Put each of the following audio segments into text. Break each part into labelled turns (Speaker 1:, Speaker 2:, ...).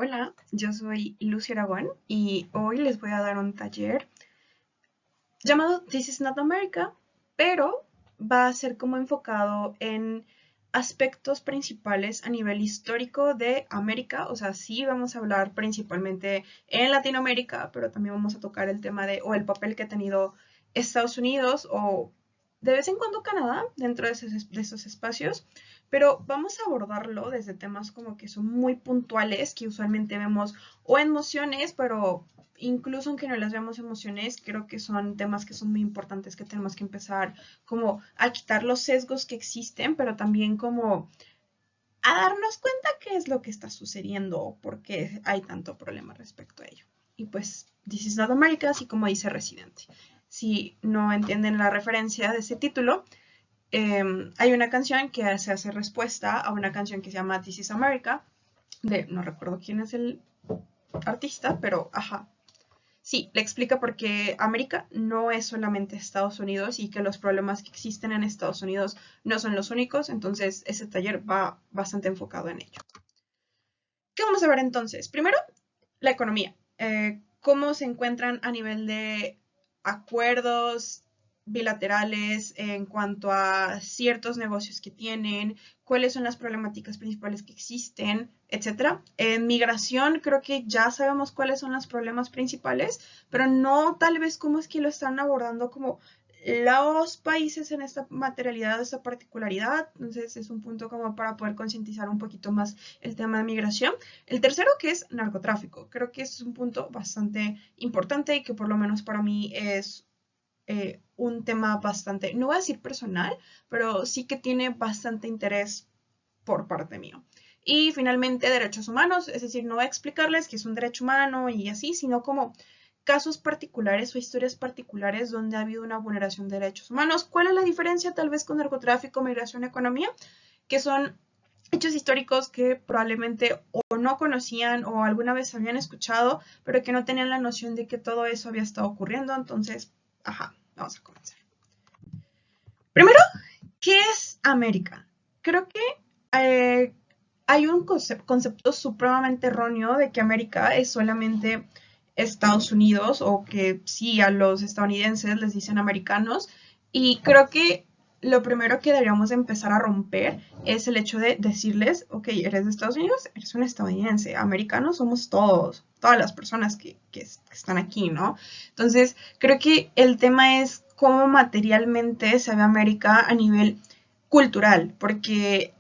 Speaker 1: Hola, yo soy Lucy Aragón y hoy les voy a dar un taller llamado This is not America, pero va a ser como enfocado en aspectos principales a nivel histórico de América. O sea, sí vamos a hablar principalmente en Latinoamérica, pero también vamos a tocar el tema de o el papel que ha tenido Estados Unidos o de vez en cuando Canadá dentro de esos espacios, pero vamos a abordarlo desde temas como que son muy puntuales, que usualmente vemos o en mociones, pero incluso aunque no las veamos emociones, creo que son temas que son muy importantes, que tenemos que empezar como a quitar los sesgos que existen, pero también como a darnos cuenta qué es lo que está sucediendo o por qué hay tanto problema respecto a ello. Y pues, This is not America, así como dice Residente. Si no entienden la referencia de ese título, hay una canción que se hace respuesta a una canción que se llama This is America, de no recuerdo quién es el artista, pero ajá, sí, le explica por qué América no es solamente Estados Unidos y que los problemas que existen en Estados Unidos no son los únicos, entonces ese taller va bastante enfocado en ello. ¿Qué vamos a ver entonces? Primero, la economía. Cómo se encuentran a nivel de acuerdos bilaterales en cuanto a ciertos negocios que tienen, cuáles son las problemáticas principales que existen, etcétera. En migración creo que ya sabemos cuáles son los problemas principales, pero no tal vez cómo es que lo están abordando como los países en esta materialidad, esta particularidad. Entonces es un punto como para poder concientizar un poquito más el tema de migración. El tercero, que es narcotráfico. Creo que es un punto bastante importante y que por lo menos para mí es un tema bastante, no voy a decir personal, pero sí que tiene bastante interés por parte mío. Y finalmente, derechos humanos, es decir, no voy a explicarles qué es un derecho humano y así, sino como casos particulares o historias particulares donde ha habido una vulneración de derechos humanos. ¿Cuál es la diferencia tal vez con narcotráfico, migración, economía? Que son hechos históricos que probablemente o no conocían o alguna vez habían escuchado, pero que no tenían la noción de que todo eso había estado ocurriendo. Entonces, ajá, vamos a comenzar. Primero, ¿qué es América? Creo que eh, hay un concepto supremamente erróneo de que América es solamente Estados Unidos o que sí a los estadounidenses les dicen americanos, y creo que lo primero que deberíamos empezar a romper es el hecho de decirles, ok, eres de Estados Unidos, eres un estadounidense, americanos somos todos, todas las personas que están aquí, ¿no? Entonces, creo que el tema es cómo materialmente se ve América a nivel cultural, porque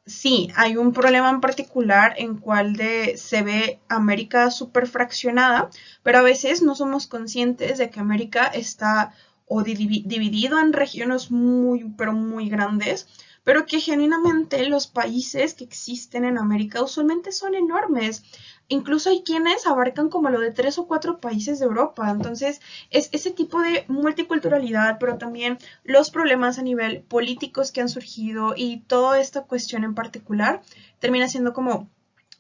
Speaker 1: sí, hay un problema en particular en cual se ve América súper fraccionada, pero a veces no somos conscientes de que América está o dividido en regiones muy, pero muy grandes, pero que genuinamente los países que existen en América usualmente son enormes. Incluso hay quienes abarcan como lo de 3 o 4 países de Europa. Entonces, es ese tipo de multiculturalidad, pero también los problemas a nivel políticos que han surgido y toda esta cuestión en particular termina siendo como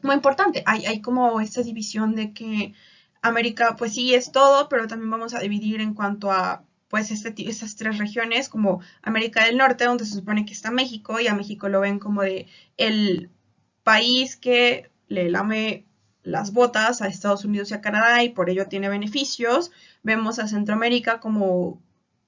Speaker 1: muy importante. Hay como esta división de que América pues sí es todo, pero también vamos a dividir en cuanto a pues estas 3 regiones, como América del Norte, donde se supone que está México, y a México lo ven como de el país que le lame las botas a Estados Unidos y a Canadá y por ello tiene beneficios. Vemos a Centroamérica como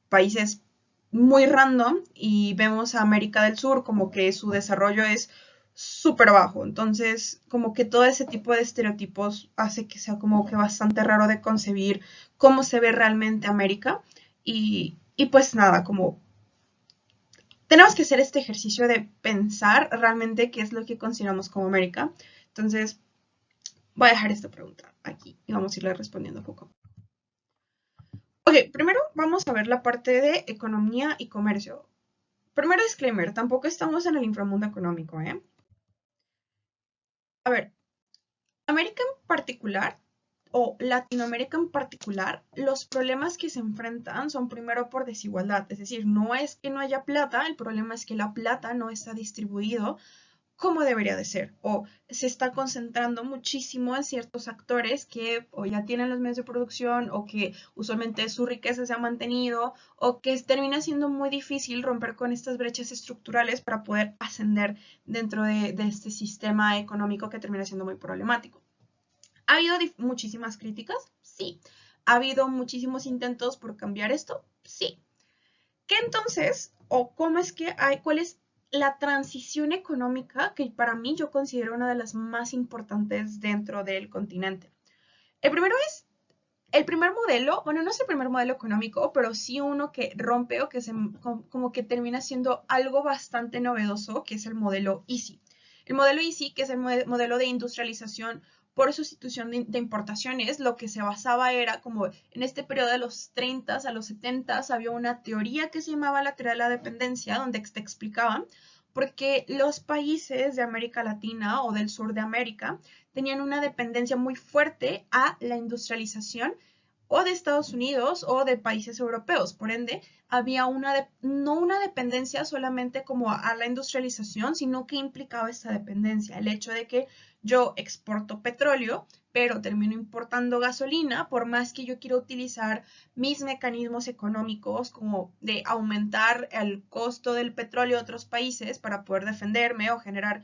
Speaker 1: países muy random y vemos a América del Sur como que su desarrollo es súper bajo. Entonces, como que todo ese tipo de estereotipos hace que sea como que bastante raro de concebir cómo se ve realmente América. Y pues nada, como tenemos que hacer este ejercicio de pensar realmente qué es lo que consideramos como América. Entonces, voy a dejar esta pregunta aquí y vamos a irla respondiendo poco a poco. Ok, primero vamos a ver la parte de economía y comercio. Primero disclaimer, tampoco estamos en el inframundo económico, ¿eh? A ver, América en particular, o Latinoamérica en particular, los problemas que se enfrentan son primero por desigualdad, es decir, no es que no haya plata, el problema es que la plata no está distribuido como debería de ser, o se está concentrando muchísimo en ciertos actores que o ya tienen los medios de producción o que usualmente su riqueza se ha mantenido o que termina siendo muy difícil romper con estas brechas estructurales para poder ascender dentro de este sistema económico que termina siendo muy problemático. ¿Ha habido muchísimas críticas? Sí. ¿Ha habido muchísimos intentos por cambiar esto? Sí. ¿Qué entonces, o cómo es que hay, cuál es la transición económica que para mí yo considero una de las más importantes dentro del continente? El primero es el primer modelo, bueno, no es el primer modelo económico, pero sí uno que rompe o que se, como que termina siendo algo bastante novedoso, que es el modelo EASY. El modelo EASY, que es el modelo de industrialización por sustitución de importaciones, lo que se basaba era como en este periodo de los 30 a los 70 había una teoría que se llamaba la teoría de la dependencia, donde te explicaban porque los países de América Latina o del sur de América tenían una dependencia muy fuerte a la industrialización o de Estados Unidos o de países europeos. Por ende, había no una dependencia solamente como a la industrialización, sino que implicaba esta dependencia. El hecho de que yo exporto petróleo, pero termino importando gasolina, por más que yo quiera utilizar mis mecanismos económicos como de aumentar el costo del petróleo de otros países para poder defenderme o generar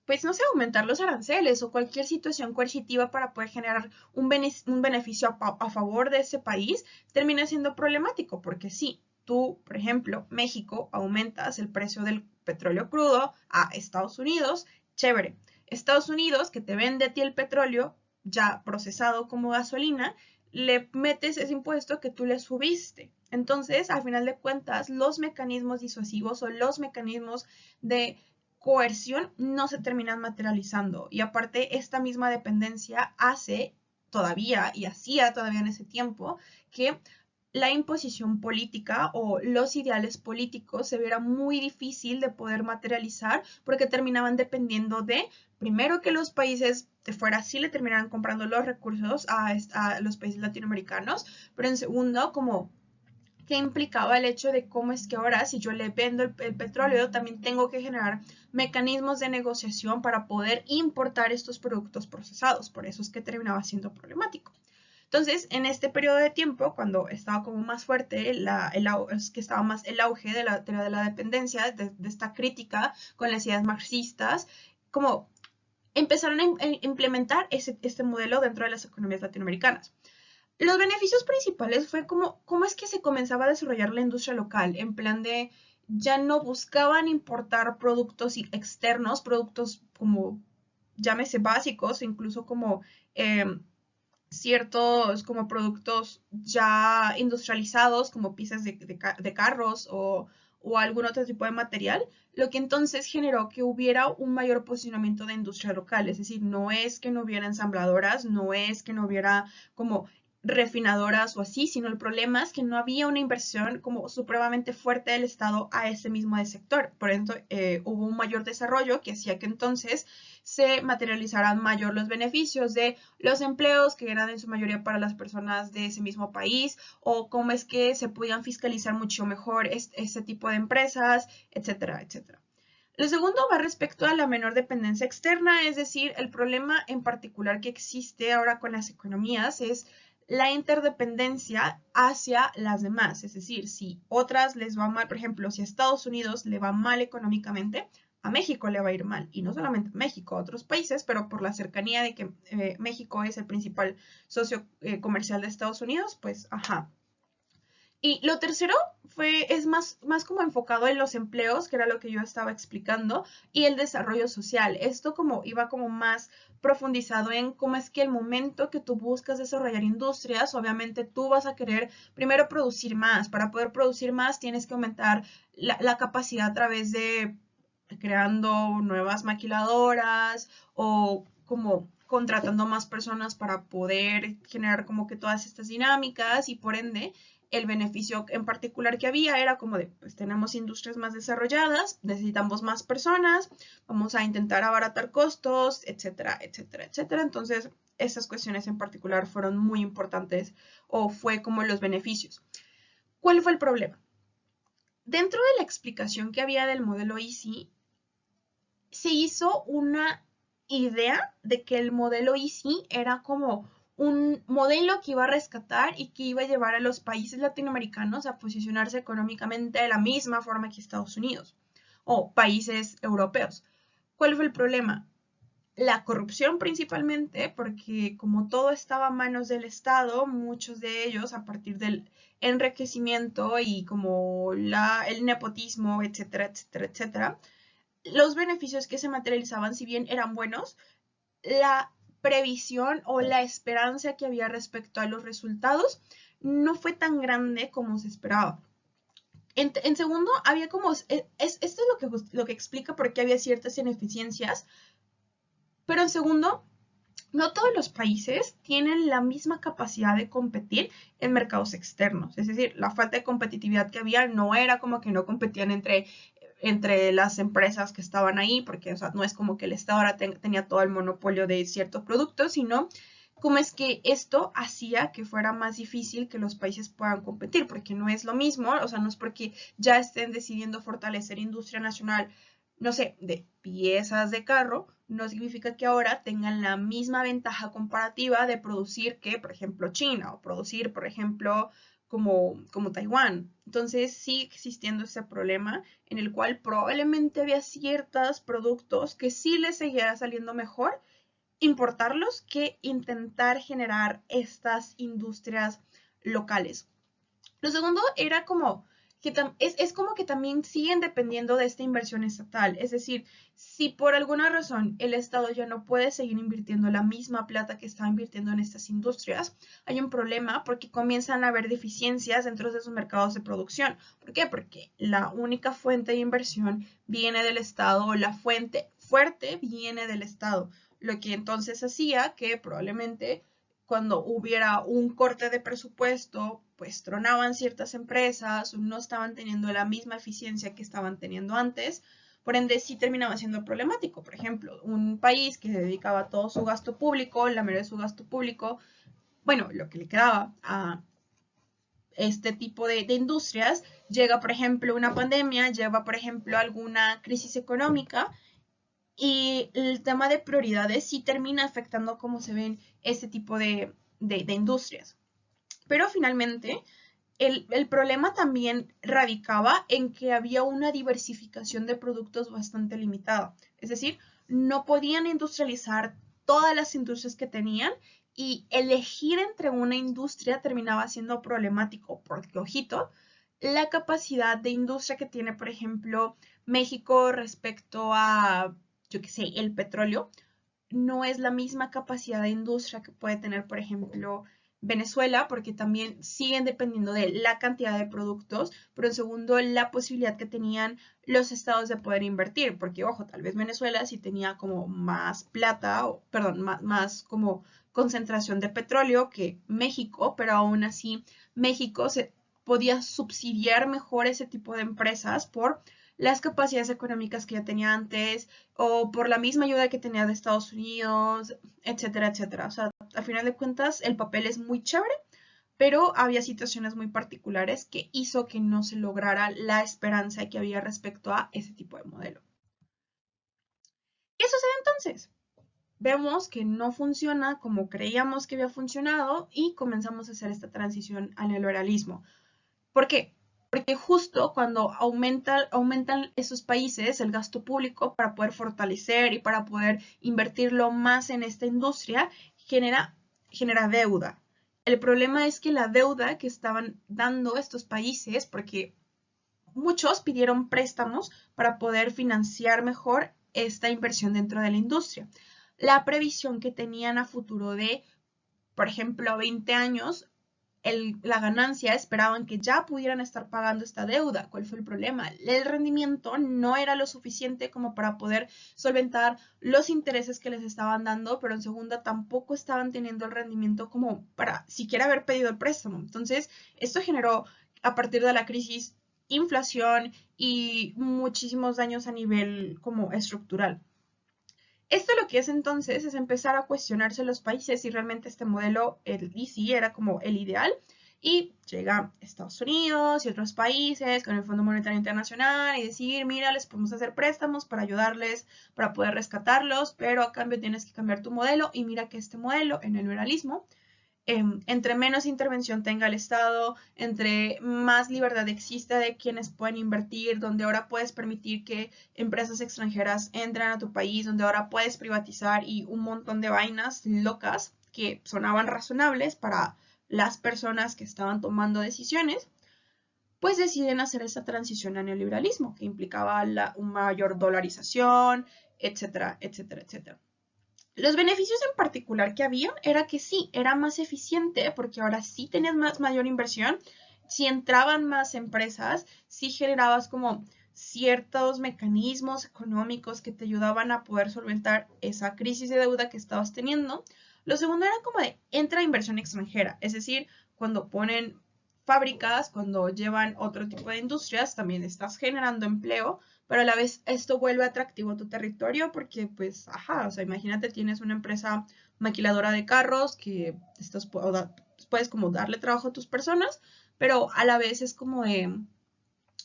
Speaker 1: pues no sé, aumentar los aranceles o cualquier situación coercitiva para poder generar un beneficio a favor de ese país, termina siendo problemático, porque si tú, por ejemplo, México, aumentas el precio del petróleo crudo a Estados Unidos, chévere. Estados Unidos, que te vende a ti el petróleo ya procesado como gasolina, le metes ese impuesto que tú le subiste. Entonces, al final de cuentas, los mecanismos disuasivos o los mecanismos de coerción no se terminan materializando. Y aparte, esta misma dependencia hace todavía, y hacía todavía en ese tiempo, que la imposición política o los ideales políticos se viera muy difícil de poder materializar porque terminaban dependiendo de, primero, que los países de fuera sí le terminaran comprando los recursos a los países latinoamericanos, pero en segundo, como que implicaba el hecho de cómo es que ahora si yo le vendo el petróleo también tengo que generar mecanismos de negociación para poder importar estos productos procesados. Por eso es que terminaba siendo problemático. Entonces, en este periodo de tiempo, cuando estaba como más fuerte, es que estaba más el auge de la teoría de la dependencia, de esta crítica con las ideas marxistas, como empezaron a implementar este modelo dentro de las economías latinoamericanas. Los beneficios principales fue como cómo es que se comenzaba a desarrollar la industria local, en plan de ya no buscaban importar productos externos, productos como llámese básicos, incluso como ciertos como productos ya industrializados, como piezas de carros o algún otro tipo de material, lo que entonces generó que hubiera un mayor posicionamiento de industria local. Es decir, no es que no hubiera ensambladoras, no es que no hubiera como refinadoras o así, sino el problema es que no había una inversión como supremamente fuerte del Estado a ese mismo sector. Por eso hubo un mayor desarrollo que hacía que entonces se materializaran mayor los beneficios de los empleos que eran en su mayoría para las personas de ese mismo país o cómo es que se podían fiscalizar mucho mejor este tipo de empresas, etcétera, etcétera. Lo segundo va respecto a la menor dependencia externa, es decir, el problema en particular que existe ahora con las economías es la interdependencia hacia las demás. Es decir, si otras les va mal, por ejemplo, si a Estados Unidos le va mal económicamente, a México le va a ir mal. Y no solamente a México, a otros países, pero por la cercanía de que México es el principal socio comercial de Estados Unidos, pues ajá. Y lo tercero es más como enfocado en los empleos, que era lo que yo estaba explicando, y el desarrollo social. Esto como iba como más profundizado en cómo es que el momento que tú buscas desarrollar industrias, obviamente tú vas a querer primero producir más. Para poder producir más tienes que aumentar la capacidad a través de creando nuevas maquiladoras o como contratando más personas para poder generar como que todas estas dinámicas y por ende el beneficio en particular que había era como de, pues tenemos industrias más desarrolladas, necesitamos más personas, vamos a intentar abaratar costos, etcétera, etcétera, etcétera. Entonces, esas cuestiones en particular fueron muy importantes o fue como los beneficios. ¿Cuál fue el problema? Dentro de la explicación que había del modelo EASY, se hizo una idea de que el modelo EASY era como un modelo que iba a rescatar y que iba a llevar a los países latinoamericanos a posicionarse económicamente de la misma forma que Estados Unidos o países europeos. ¿Cuál fue el problema? la corrupción principalmente, porque como todo estaba a manos del Estado, muchos de ellos a partir del enriquecimiento y como el nepotismo, etcétera, etcétera, etcétera, los beneficios que se materializaban, si bien eran buenos, la previsión o la esperanza que había respecto a los resultados no fue tan grande como se esperaba. En segundo, había como, esto es lo que explica por qué había ciertas ineficiencias, pero en segundo, no todos los países tienen la misma capacidad de competir en mercados externos. Es decir, la falta de competitividad que había no era como que no competían entre las empresas que estaban ahí, porque o sea, no es como que el Estado ahora tenía todo el monopolio de ciertos productos, sino como es que esto hacía que fuera más difícil que los países puedan competir, porque no es lo mismo, o sea, no es porque ya estén decidiendo fortalecer industria nacional, no sé, de piezas de carro, no significa que ahora tengan la misma ventaja comparativa de producir que, por ejemplo, China o producir, por ejemplo, como Taiwán. Entonces sigue existiendo ese problema en el cual probablemente había ciertos productos que sí les seguía saliendo mejor importarlos que intentar generar estas industrias locales. Lo segundo era como que es como que también siguen dependiendo de esta inversión estatal. Es decir, si por alguna razón el Estado ya no puede seguir invirtiendo la misma plata que estaba invirtiendo en estas industrias, hay un problema porque comienzan a haber deficiencias dentro de esos mercados de producción. ¿Por qué? Porque la única fuente de inversión viene del Estado o la fuente fuerte viene del Estado, lo que entonces hacía que probablemente cuando hubiera un corte de presupuesto, pues tronaban ciertas empresas, no estaban teniendo la misma eficiencia que estaban teniendo antes, por ende sí terminaba siendo problemático. Por ejemplo, un país que dedicaba todo su gasto público, la mayoría de su gasto público, bueno, lo que le quedaba a este tipo de industrias, llega, por ejemplo, una pandemia, llega, por ejemplo, alguna crisis económica y el tema de prioridades sí termina afectando cómo se ven este tipo de industrias. Pero finalmente, el problema también radicaba en que había una diversificación de productos bastante limitada. Es decir, no podían industrializar todas las industrias que tenían y elegir entre una industria terminaba siendo problemático porque, ojito, la capacidad de industria que tiene, por ejemplo, México respecto a, yo qué sé, el petróleo, no es la misma capacidad de industria que puede tener, por ejemplo, Venezuela, porque también siguen dependiendo de la cantidad de productos, pero en segundo, la posibilidad que tenían los estados de poder invertir, porque ojo, tal vez Venezuela sí tenía como más plata, o, perdón, más como concentración de petróleo que México, pero aún así México se podía subsidiar mejor ese tipo de empresas por las capacidades económicas que ya tenía antes o por la misma ayuda que tenía de Estados Unidos, etcétera, etcétera. O sea, al final de cuentas, el papel es muy chévere, pero había situaciones muy particulares que hizo que no se lograra la esperanza que había respecto a ese tipo de modelo. ¿Qué sucede entonces? Vemos que no funciona como creíamos que había funcionado y comenzamos a hacer esta transición al neoliberalismo. ¿Por qué? Porque justo cuando aumentan esos países el gasto público para poder fortalecer y para poder invertirlo más en esta industria, genera deuda. El problema es que la deuda que estaban dando estos países, porque muchos pidieron préstamos para poder financiar mejor esta inversión dentro de la industria. La previsión que tenían a futuro de, por ejemplo, 20 años, la ganancia esperaban que ya pudieran estar pagando esta deuda. ¿Cuál fue el problema? El rendimiento no era lo suficiente como para poder solventar los intereses que les estaban dando, pero en segunda tampoco estaban teniendo el rendimiento como para siquiera haber pedido el préstamo. Entonces, esto generó a partir de la crisis inflación y muchísimos daños a nivel como estructural. Esto lo que es entonces es empezar a cuestionarse los países si realmente este modelo, el DC, era como el ideal. Y llega Estados Unidos y otros países con el Fondo Monetario Internacional y decir, mira, les podemos hacer préstamos para ayudarles, para poder rescatarlos, pero a cambio tienes que cambiar tu modelo y mira que este modelo en el liberalismo entre menos intervención tenga el Estado, entre más libertad exista de quienes pueden invertir, donde ahora puedes permitir que empresas extranjeras entren a tu país, donde ahora puedes privatizar y un montón de vainas locas que sonaban razonables para las personas que estaban tomando decisiones, pues deciden hacer esta transición al neoliberalismo, que implicaba una mayor dolarización, etcétera, etcétera, etcétera. Los beneficios en particular que había era que sí, era más eficiente porque ahora sí tenías mayor inversión, si entraban más empresas, sí generabas como ciertos mecanismos económicos que te ayudaban a poder solventar esa crisis de deuda que estabas teniendo. Lo segundo era como de entra inversión extranjera, es decir, cuando ponen fábricas, cuando llevan otro tipo de industrias, también estás generando empleo, pero a la vez esto vuelve atractivo a tu territorio porque, pues, ajá, o sea, imagínate, tienes una empresa maquiladora de carros que puedes como darle trabajo a tus personas, pero a la vez es como de,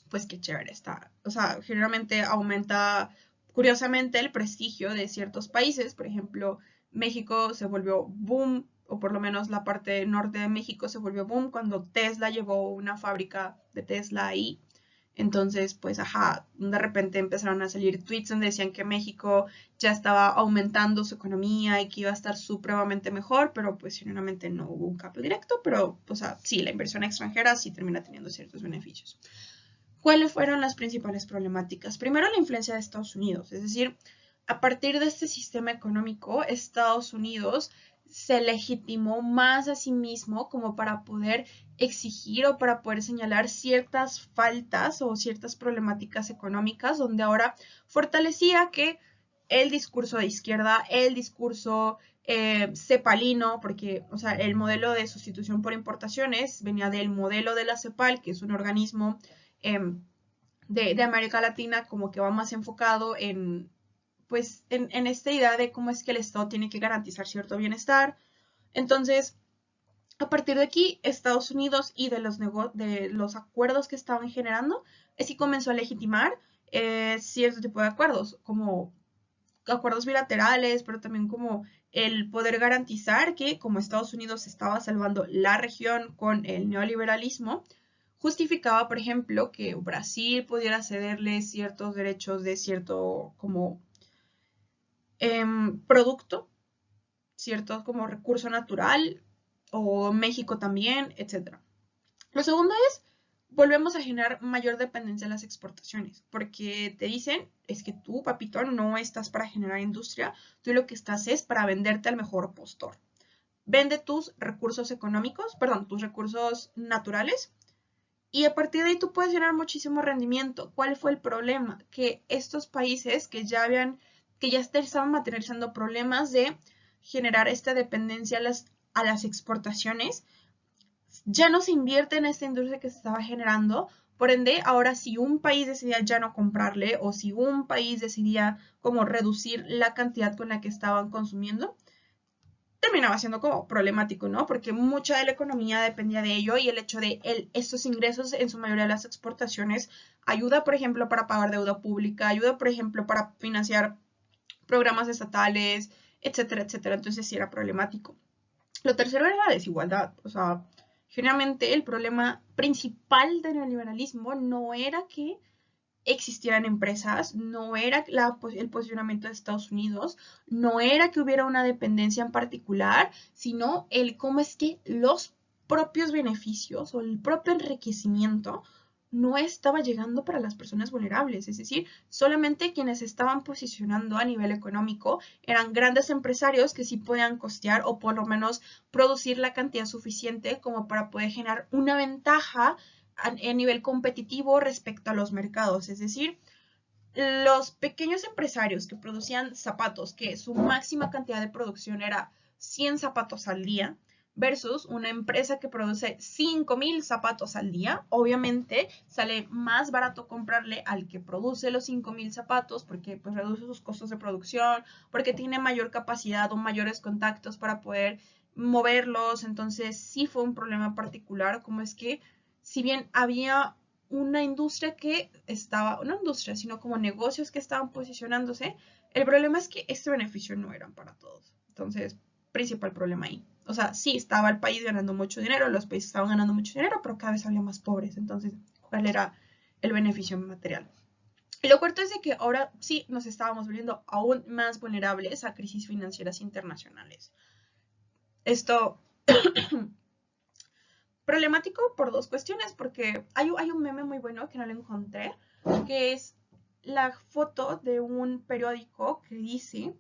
Speaker 1: pues, qué chévere está. O sea, generalmente aumenta, curiosamente, el prestigio de ciertos países. Por ejemplo, México se volvió boom, o por lo menos la parte norte de México se volvió boom cuando Tesla llevó una fábrica de Tesla ahí. Entonces, pues, ajá, de repente empezaron a salir tweets donde decían que México ya estaba aumentando su economía y que iba a estar supremamente mejor, pero pues generalmente no hubo un cambio directo, pero, o sea, sí, la inversión extranjera sí termina teniendo ciertos beneficios. ¿Cuáles fueron las principales problemáticas? Primero, la influencia de Estados Unidos, es decir, a partir de este sistema económico, Estados Unidos se legitimó más a sí mismo como para poder exigir o para poder señalar ciertas faltas o ciertas problemáticas económicas, donde ahora fortalecía que el discurso de izquierda, el discurso cepalino, porque, o sea, el modelo de sustitución por importaciones venía del modelo de la CEPAL, que es un organismo de América Latina, como que va más enfocado en, pues, en esta idea de cómo es que el Estado tiene que garantizar cierto bienestar. Entonces, a partir de aquí, Estados Unidos y de los acuerdos que estaban generando, así comenzó a legitimar cierto tipo de acuerdos, como acuerdos bilaterales, pero también como el poder garantizar que como Estados Unidos estaba salvando la región con el neoliberalismo, justificaba, por ejemplo, que Brasil pudiera cederle ciertos derechos de cierto como producto, cierto como recurso natural, o México también, etcétera. Lo segundo es, volvemos a generar mayor dependencia en las exportaciones, porque te dicen, es que tú, papito, no estás para generar industria, tú lo que estás es para venderte al mejor postor. Vende tus recursos económicos, perdón, tus recursos naturales, y a partir de ahí tú puedes generar muchísimo rendimiento. ¿Cuál fue el problema? Que estos países que ya estaban materializando problemas de generar esta dependencia a las exportaciones, ya no se invierte en esta industria que se estaba generando. Por ende, ahora si un país decidía ya no comprarle o si un país decidía como reducir la cantidad con la que estaban consumiendo, terminaba siendo como problemático, ¿no? Porque mucha de la economía dependía de ello y el hecho de estos ingresos en su mayoría de las exportaciones ayuda, por ejemplo, para pagar deuda pública, ayuda, por ejemplo, para financiar programas estatales, etcétera, etcétera. Entonces sí era problemático. Lo tercero era la desigualdad. O sea, generalmente el problema principal del neoliberalismo no era que existieran empresas, no era el posicionamiento de Estados Unidos, no era que hubiera una dependencia en particular, sino el cómo es que los propios beneficios o el propio enriquecimiento no estaba llegando para las personas vulnerables, es decir, solamente quienes estaban posicionando a nivel económico eran grandes empresarios que sí podían costear o por lo menos producir la cantidad suficiente como para poder generar una ventaja a nivel competitivo respecto a los mercados. Es decir, los pequeños empresarios que producían zapatos, que su máxima cantidad de producción era 100 zapatos al día, versus una empresa que produce 5.000 zapatos al día, obviamente sale más barato comprarle al que produce los 5.000 zapatos porque pues reduce sus costos de producción, porque tiene mayor capacidad o mayores contactos para poder moverlos. Entonces sí fue un problema particular, como es que si bien había una industria que estaba, no industria, sino como negocios que estaban posicionándose, el problema es que este beneficio no eran para todos. Entonces, principal problema ahí. O sea, sí, estaba el país ganando mucho dinero, los países estaban ganando mucho dinero, pero cada vez había más pobres. Entonces, ¿cuál era el beneficio material? Y lo cuarto es de que ahora sí nos estábamos volviendo aún más vulnerables a crisis financieras internacionales. Esto problemático por dos cuestiones, porque hay un meme muy bueno que no lo encontré, que es la foto de un periódico que dice: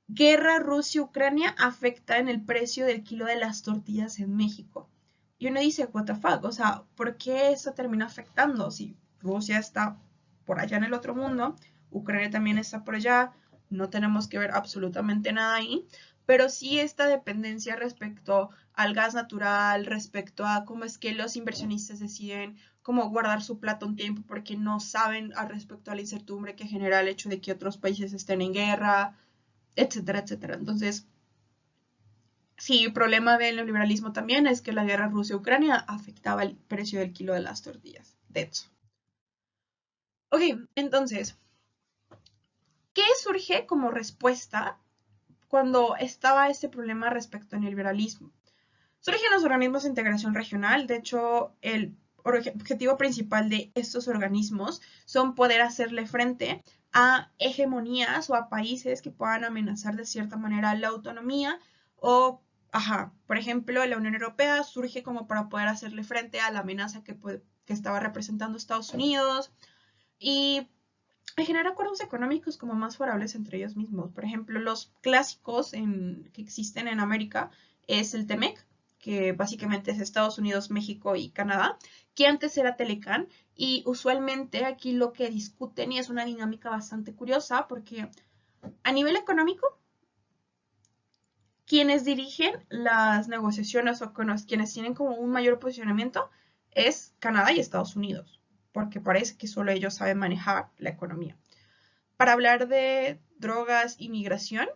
Speaker 1: Guerra Rusia-Ucrania afecta en el precio del kilo de las tortillas en México. Y uno dice, what the fuck, o sea, ¿por qué eso termina afectando? Si Rusia está por allá en el otro mundo, Ucrania también está por allá, no tenemos que ver absolutamente nada ahí, pero sí esta dependencia respecto al gas natural, respecto a cómo es que los inversionistas deciden cómo guardar su plata un tiempo porque no saben al respecto a la incertidumbre que genera el hecho de que otros países estén en guerra, etcétera, etcétera. Entonces, sí, el problema del neoliberalismo también es que la guerra Rusia-Ucrania afectaba el precio del kilo de las tortillas. De hecho. Ok, entonces, ¿qué surge como respuesta cuando estaba este problema respecto al neoliberalismo? Surgen los organismos de integración regional. De hecho, el objetivo principal de estos organismos son poder hacerle frente a hegemonías o a países que puedan amenazar de cierta manera la autonomía o, por ejemplo, la Unión Europea surge como para poder hacerle frente a la amenaza que estaba representando Estados Unidos y generar acuerdos económicos como más favorables entre ellos mismos. Por ejemplo, los clásicos que existen en América es el TEMEC, que básicamente es Estados Unidos, México y Canadá, que antes era Telecan, y usualmente aquí lo que discuten, y es una dinámica bastante curiosa, porque a nivel económico, quienes dirigen las negociaciones o quienes tienen como un mayor posicionamiento es Canadá y Estados Unidos, porque parece que solo ellos saben manejar la economía. Para hablar de drogas y migración,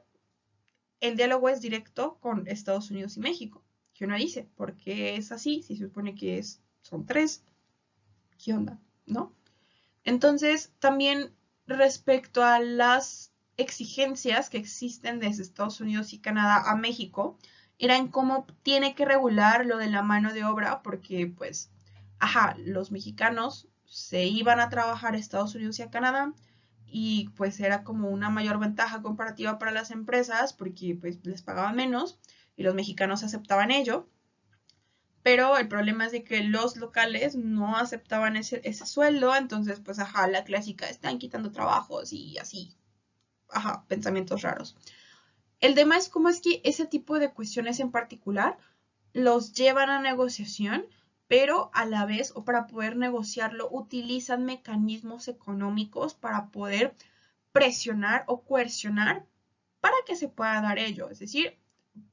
Speaker 1: el diálogo es directo con Estados Unidos y México. ¿Qué uno dice? ¿Por qué es así? Si se supone que son tres. ¿Qué onda? ¿No? Entonces, también respecto a las exigencias que existen desde Estados Unidos y Canadá a México, era en cómo tiene que regular lo de la mano de obra, porque pues, los mexicanos se iban a trabajar a Estados Unidos y a Canadá, y pues era como una mayor ventaja comparativa para las empresas, porque pues les pagaban menos, y los mexicanos aceptaban ello, pero el problema es de que los locales no aceptaban ese sueldo, entonces pues la clásica, están quitando trabajos y así, pensamientos raros. El tema es cómo es que ese tipo de cuestiones en particular los llevan a negociación, pero a la vez, o para poder negociarlo, utilizan mecanismos económicos para poder presionar o coercionar para que se pueda dar ello. Es decir,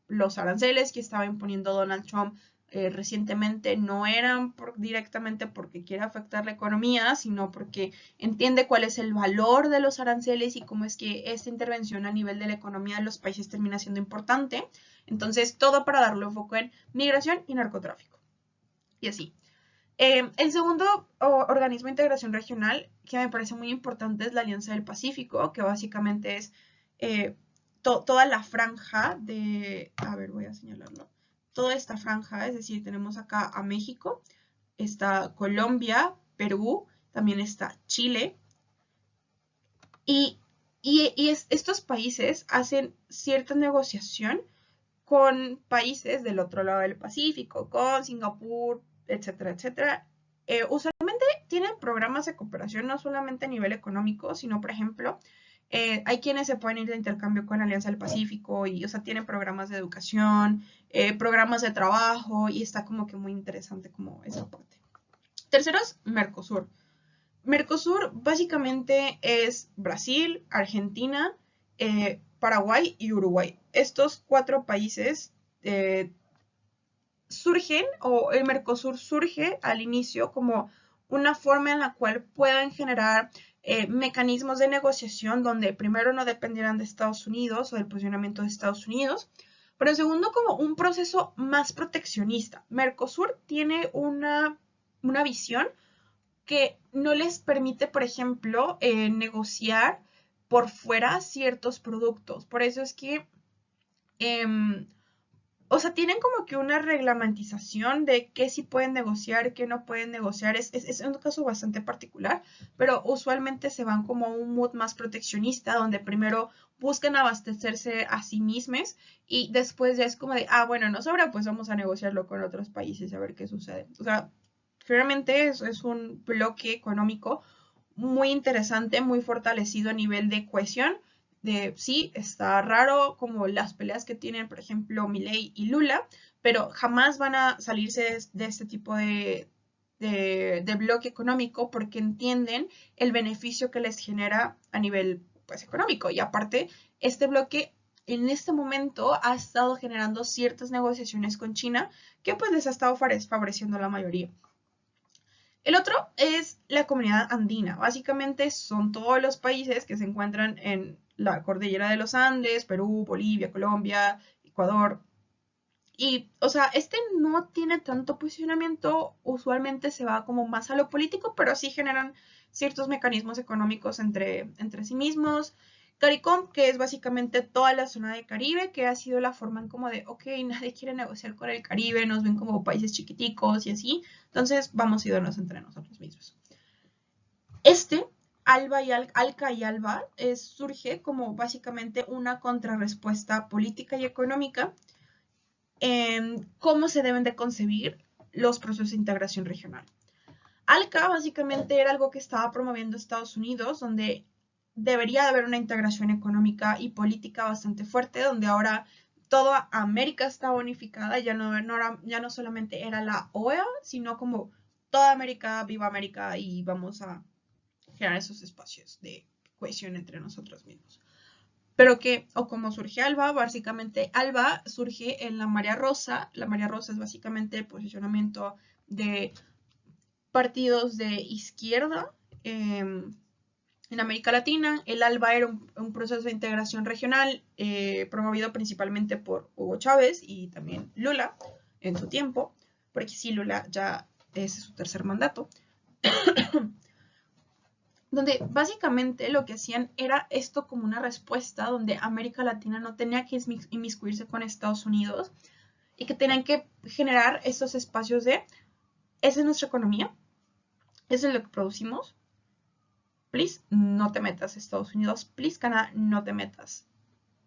Speaker 1: los aranceles que estaba imponiendo Donald Trump recientemente no eran directamente porque quiere afectar la economía, sino porque entiende cuál es el valor de los aranceles y cómo es que esta intervención a nivel de la economía de los países termina siendo importante. Entonces, todo para darle un foco en migración y narcotráfico. Y así. El segundo organismo de integración regional que me parece muy importante es la Alianza del Pacífico, que básicamente es toda la franja a ver, voy a señalarlo, toda esta franja, es decir, tenemos acá a México, está Colombia, Perú, también está Chile, y, estos países hacen cierta negociación con países del otro lado del Pacífico, con Singapur, etcétera, etcétera. Usualmente tienen programas de cooperación no solamente a nivel económico, sino, por ejemplo, hay quienes se pueden ir de intercambio con Alianza del Pacífico y, o sea, tienen programas de educación, programas de trabajo y está como que muy interesante como esa parte. Tercero es Mercosur. Mercosur básicamente es Brasil, Argentina, Paraguay y Uruguay. Estos cuatro países surgen, o el Mercosur surge al inicio como una forma en la cual puedan generar mecanismos de negociación donde primero no dependieran de Estados Unidos o del posicionamiento de Estados Unidos, pero en segundo como un proceso más proteccionista. Mercosur tiene una visión que no les permite, por ejemplo, negociar por fuera ciertos productos. Por eso es que em, o sea, tienen como que una reglamentización de qué sí pueden negociar, qué no pueden negociar. Es un caso bastante particular, pero usualmente se van como a un mood más proteccionista, donde primero buscan abastecerse a sí mismos y después ya es como de, ah, bueno, no sobra, pues vamos a negociarlo con otros países y a ver qué sucede. O sea, realmente es un bloque económico muy interesante, muy fortalecido a nivel de cohesión. De sí, está raro como las peleas que tienen, por ejemplo, Milei y Lula, pero jamás van a salirse de este tipo de bloque económico porque entienden el beneficio que les genera a nivel pues, económico. Y aparte, este bloque en este momento ha estado generando ciertas negociaciones con China que pues les ha estado favoreciendo a la mayoría. El otro es la comunidad andina. Básicamente son todos los países que se encuentran en la cordillera de los Andes, Perú, Bolivia, Colombia, Ecuador. Y, o sea, este no tiene tanto posicionamiento, usualmente se va como más a lo político, pero sí generan ciertos mecanismos económicos entre sí mismos. CARICOM, que es básicamente toda la zona de Caribe, que ha sido la forma en como de, ok, nadie quiere negociar con el Caribe, nos ven como países chiquiticos y así, entonces vamos a irnos entre nosotros mismos. Este, ALCA y ALBA, surge como básicamente una contrarrespuesta política y económica en cómo se deben de concebir los procesos de integración regional. ALCA básicamente era algo que estaba promoviendo Estados Unidos, donde debería de haber una integración económica y política bastante fuerte, donde ahora toda América estaba unificada, ya no solamente era la OEA, sino como toda América, viva América, y vamos a generar esos espacios de cohesión entre nosotros mismos. Pero que, o como surge ALBA, básicamente ALBA surge en la Marea Rosa. La Marea Rosa es básicamente el posicionamiento de partidos de izquierda en América Latina. El ALBA era un proceso de integración regional promovido principalmente por Hugo Chávez y también Lula en su tiempo, porque sí, Lula ya es su tercer mandato, donde básicamente lo que hacían era esto como una respuesta donde América Latina no tenía que inmiscuirse con Estados Unidos y que tenían que generar estos espacios de, esa es nuestra economía, eso es lo que producimos, please no te metas Estados Unidos, please Canadá no te metas,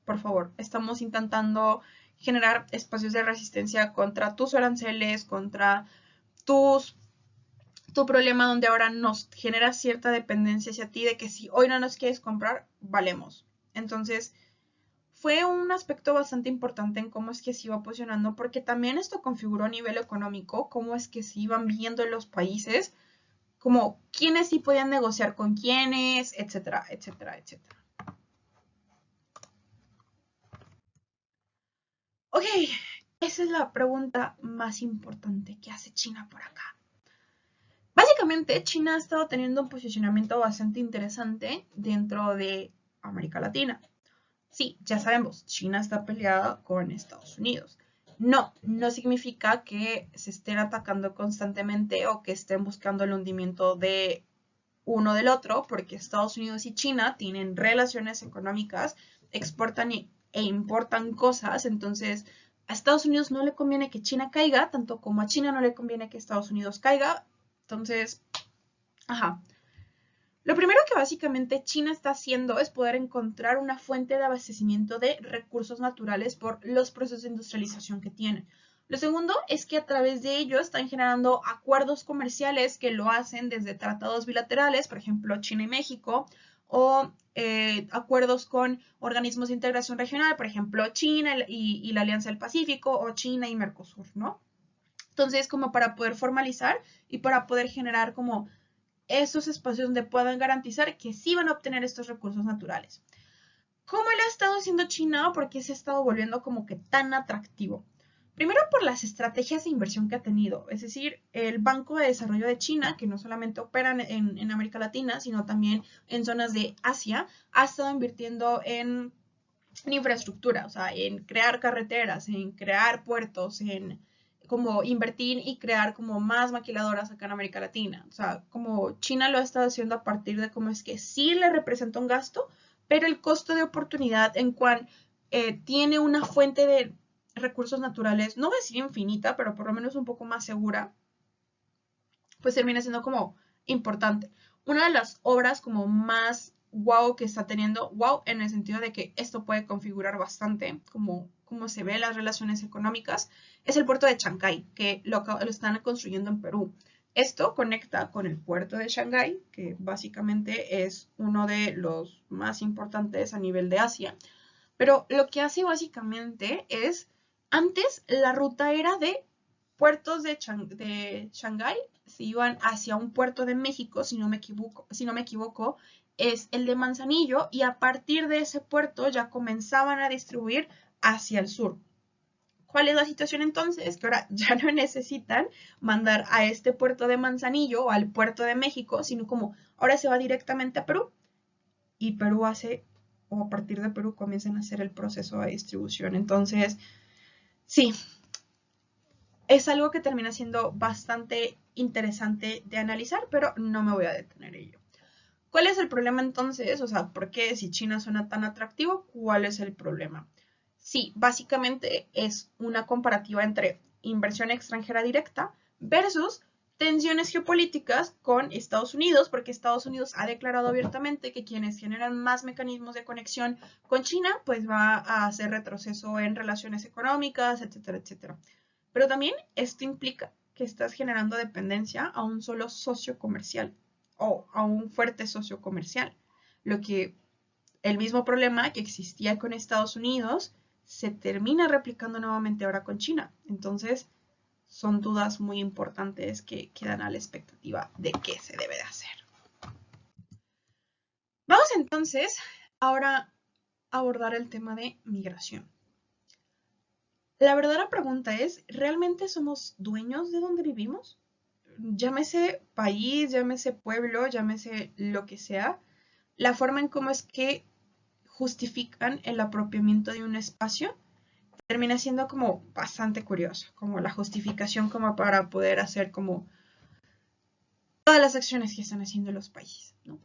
Speaker 1: por favor, estamos intentando generar espacios de resistencia contra tus aranceles, contra tus tu problema donde ahora nos genera cierta dependencia hacia ti de que si hoy no nos quieres comprar, valemos. Entonces, fue un aspecto bastante importante en cómo es que se iba posicionando, porque también esto configuró a nivel económico, cómo es que se iban viendo en los países, como quiénes sí podían negociar con quiénes, etcétera, etcétera, etcétera. Ok, esa es la pregunta más importante que hace China por acá. Básicamente, China ha estado teniendo un posicionamiento bastante interesante dentro de América Latina. Sí, ya sabemos, China está peleada con Estados Unidos. No, no significa que se estén atacando constantemente o que estén buscando el hundimiento de uno del otro, porque Estados Unidos y China tienen relaciones económicas, exportan e importan cosas, entonces a Estados Unidos no le conviene que China caiga, tanto como a China no le conviene que Estados Unidos caiga, entonces, ajá. Lo primero que básicamente China está haciendo es poder encontrar una fuente de abastecimiento de recursos naturales por los procesos de industrialización que tienen. Lo segundo es que a través de ello están generando acuerdos comerciales que lo hacen desde tratados bilaterales, por ejemplo, China y México, o acuerdos con organismos de integración regional, por ejemplo, China y la Alianza del Pacífico, o China y Mercosur, ¿no? Entonces, como para poder formalizar y para poder generar como esos espacios donde puedan garantizar que sí van a obtener estos recursos naturales. ¿Cómo lo ha estado haciendo China? ¿Por qué se ha estado volviendo como que tan atractivo? Primero por las estrategias de inversión que ha tenido, es decir, el Banco de Desarrollo de China, que no solamente opera en América Latina, sino también en zonas de Asia, ha estado invirtiendo en infraestructura, o sea, en crear carreteras, en crear puertos, en como invertir y crear como más maquiladoras acá en América Latina. O sea, como China lo ha estado haciendo a partir de cómo es que sí le representa un gasto, pero el costo de oportunidad en cuanto tiene una fuente de recursos naturales, no voy a decir infinita, pero por lo menos un poco más segura, pues termina siendo como importante. Una de las obras como más wow que está teniendo, wow en el sentido de que esto puede configurar bastante como se ve las relaciones económicas, es el puerto de Chancay, que lo están construyendo en Perú. Esto conecta con el puerto de Shanghái, que básicamente es uno de los más importantes a nivel de Asia. Pero lo que hace básicamente es, antes la ruta era de puertos de Shanghái, se iban hacia un puerto de México, si no me equivoco, es el de Manzanillo, y a partir de ese puerto ya comenzaban a distribuir hacia el sur. ¿Cuál es la situación entonces? Que ahora ya no necesitan mandar a este puerto de Manzanillo o al puerto de México, sino como ahora se va directamente a Perú y Perú hace, o a partir de Perú comienzan a hacer el proceso de distribución. Entonces, sí, es algo que termina siendo bastante interesante de analizar, pero no me voy a detener en ello. ¿Cuál es el problema entonces? O sea, ¿por qué si China suena tan atractivo? ¿Cuál es el problema? Sí, básicamente es una comparativa entre inversión extranjera directa versus tensiones geopolíticas con Estados Unidos, porque Estados Unidos ha declarado abiertamente que quienes generan más mecanismos de conexión con China, pues va a hacer retroceso en relaciones económicas, etcétera, etcétera. Pero también esto implica que estás generando dependencia a un solo socio comercial o a un fuerte socio comercial, lo que el mismo problema que existía con Estados Unidos se termina replicando nuevamente ahora con China. Entonces, son dudas muy importantes que quedan a la expectativa de qué se debe de hacer. Vamos entonces ahora a abordar el tema de migración. La verdadera pregunta es, ¿realmente somos dueños de donde vivimos? Llámese país, llámese pueblo, llámese lo que sea, la forma en cómo es que justifican el apropiamiento de un espacio termina siendo como bastante curiosa, como la justificación como para poder hacer como todas las acciones que están haciendo los países, ¿no?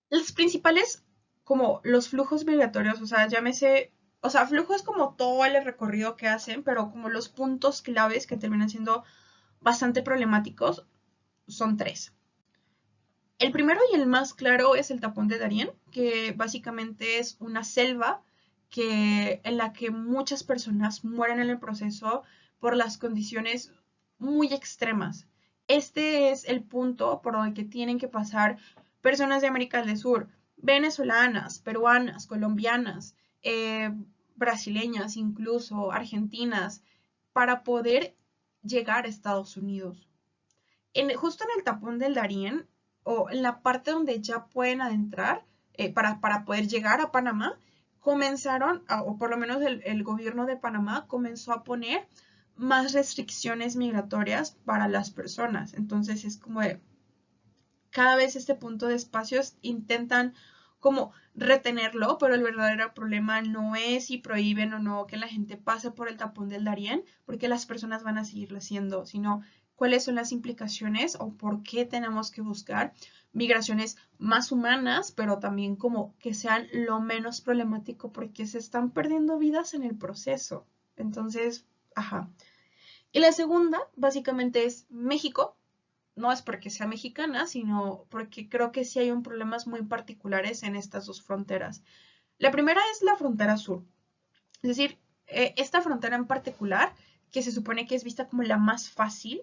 Speaker 1: Los principales, como los flujos migratorios, o sea, llámese, o sea, flujo es como todo el recorrido que hacen, pero como los puntos claves que terminan siendo bastante problemáticos son tres. El primero y el más claro es el tapón de Darién, que básicamente es una selva en la que muchas personas mueren en el proceso por las condiciones muy extremas. Este es el punto por el que tienen que pasar personas de América del Sur, venezolanas, peruanas, colombianas, brasileñas, incluso argentinas, para poder llegar a Estados Unidos. Justo en el tapón del Darién, o en la parte donde ya pueden adentrar, para poder llegar a Panamá, o por lo menos el gobierno de Panamá comenzó a poner más restricciones migratorias para las personas. Entonces es como de, cada vez este punto de espacios intentan como retenerlo, pero el verdadero problema no es si prohíben o no que la gente pase por el tapón del Darién, porque las personas van a seguirlo haciendo, sino cuáles son las implicaciones o por qué tenemos que buscar migraciones más humanas, pero también como que sean lo menos problemático porque se están perdiendo vidas en el proceso. Entonces, ajá. Y la segunda, básicamente, es México. No es porque sea mexicana, sino porque creo que sí hay un problemas muy particulares en estas dos fronteras. La primera es la frontera sur. Es decir, esta frontera en particular, que se supone que es vista como la más fácil,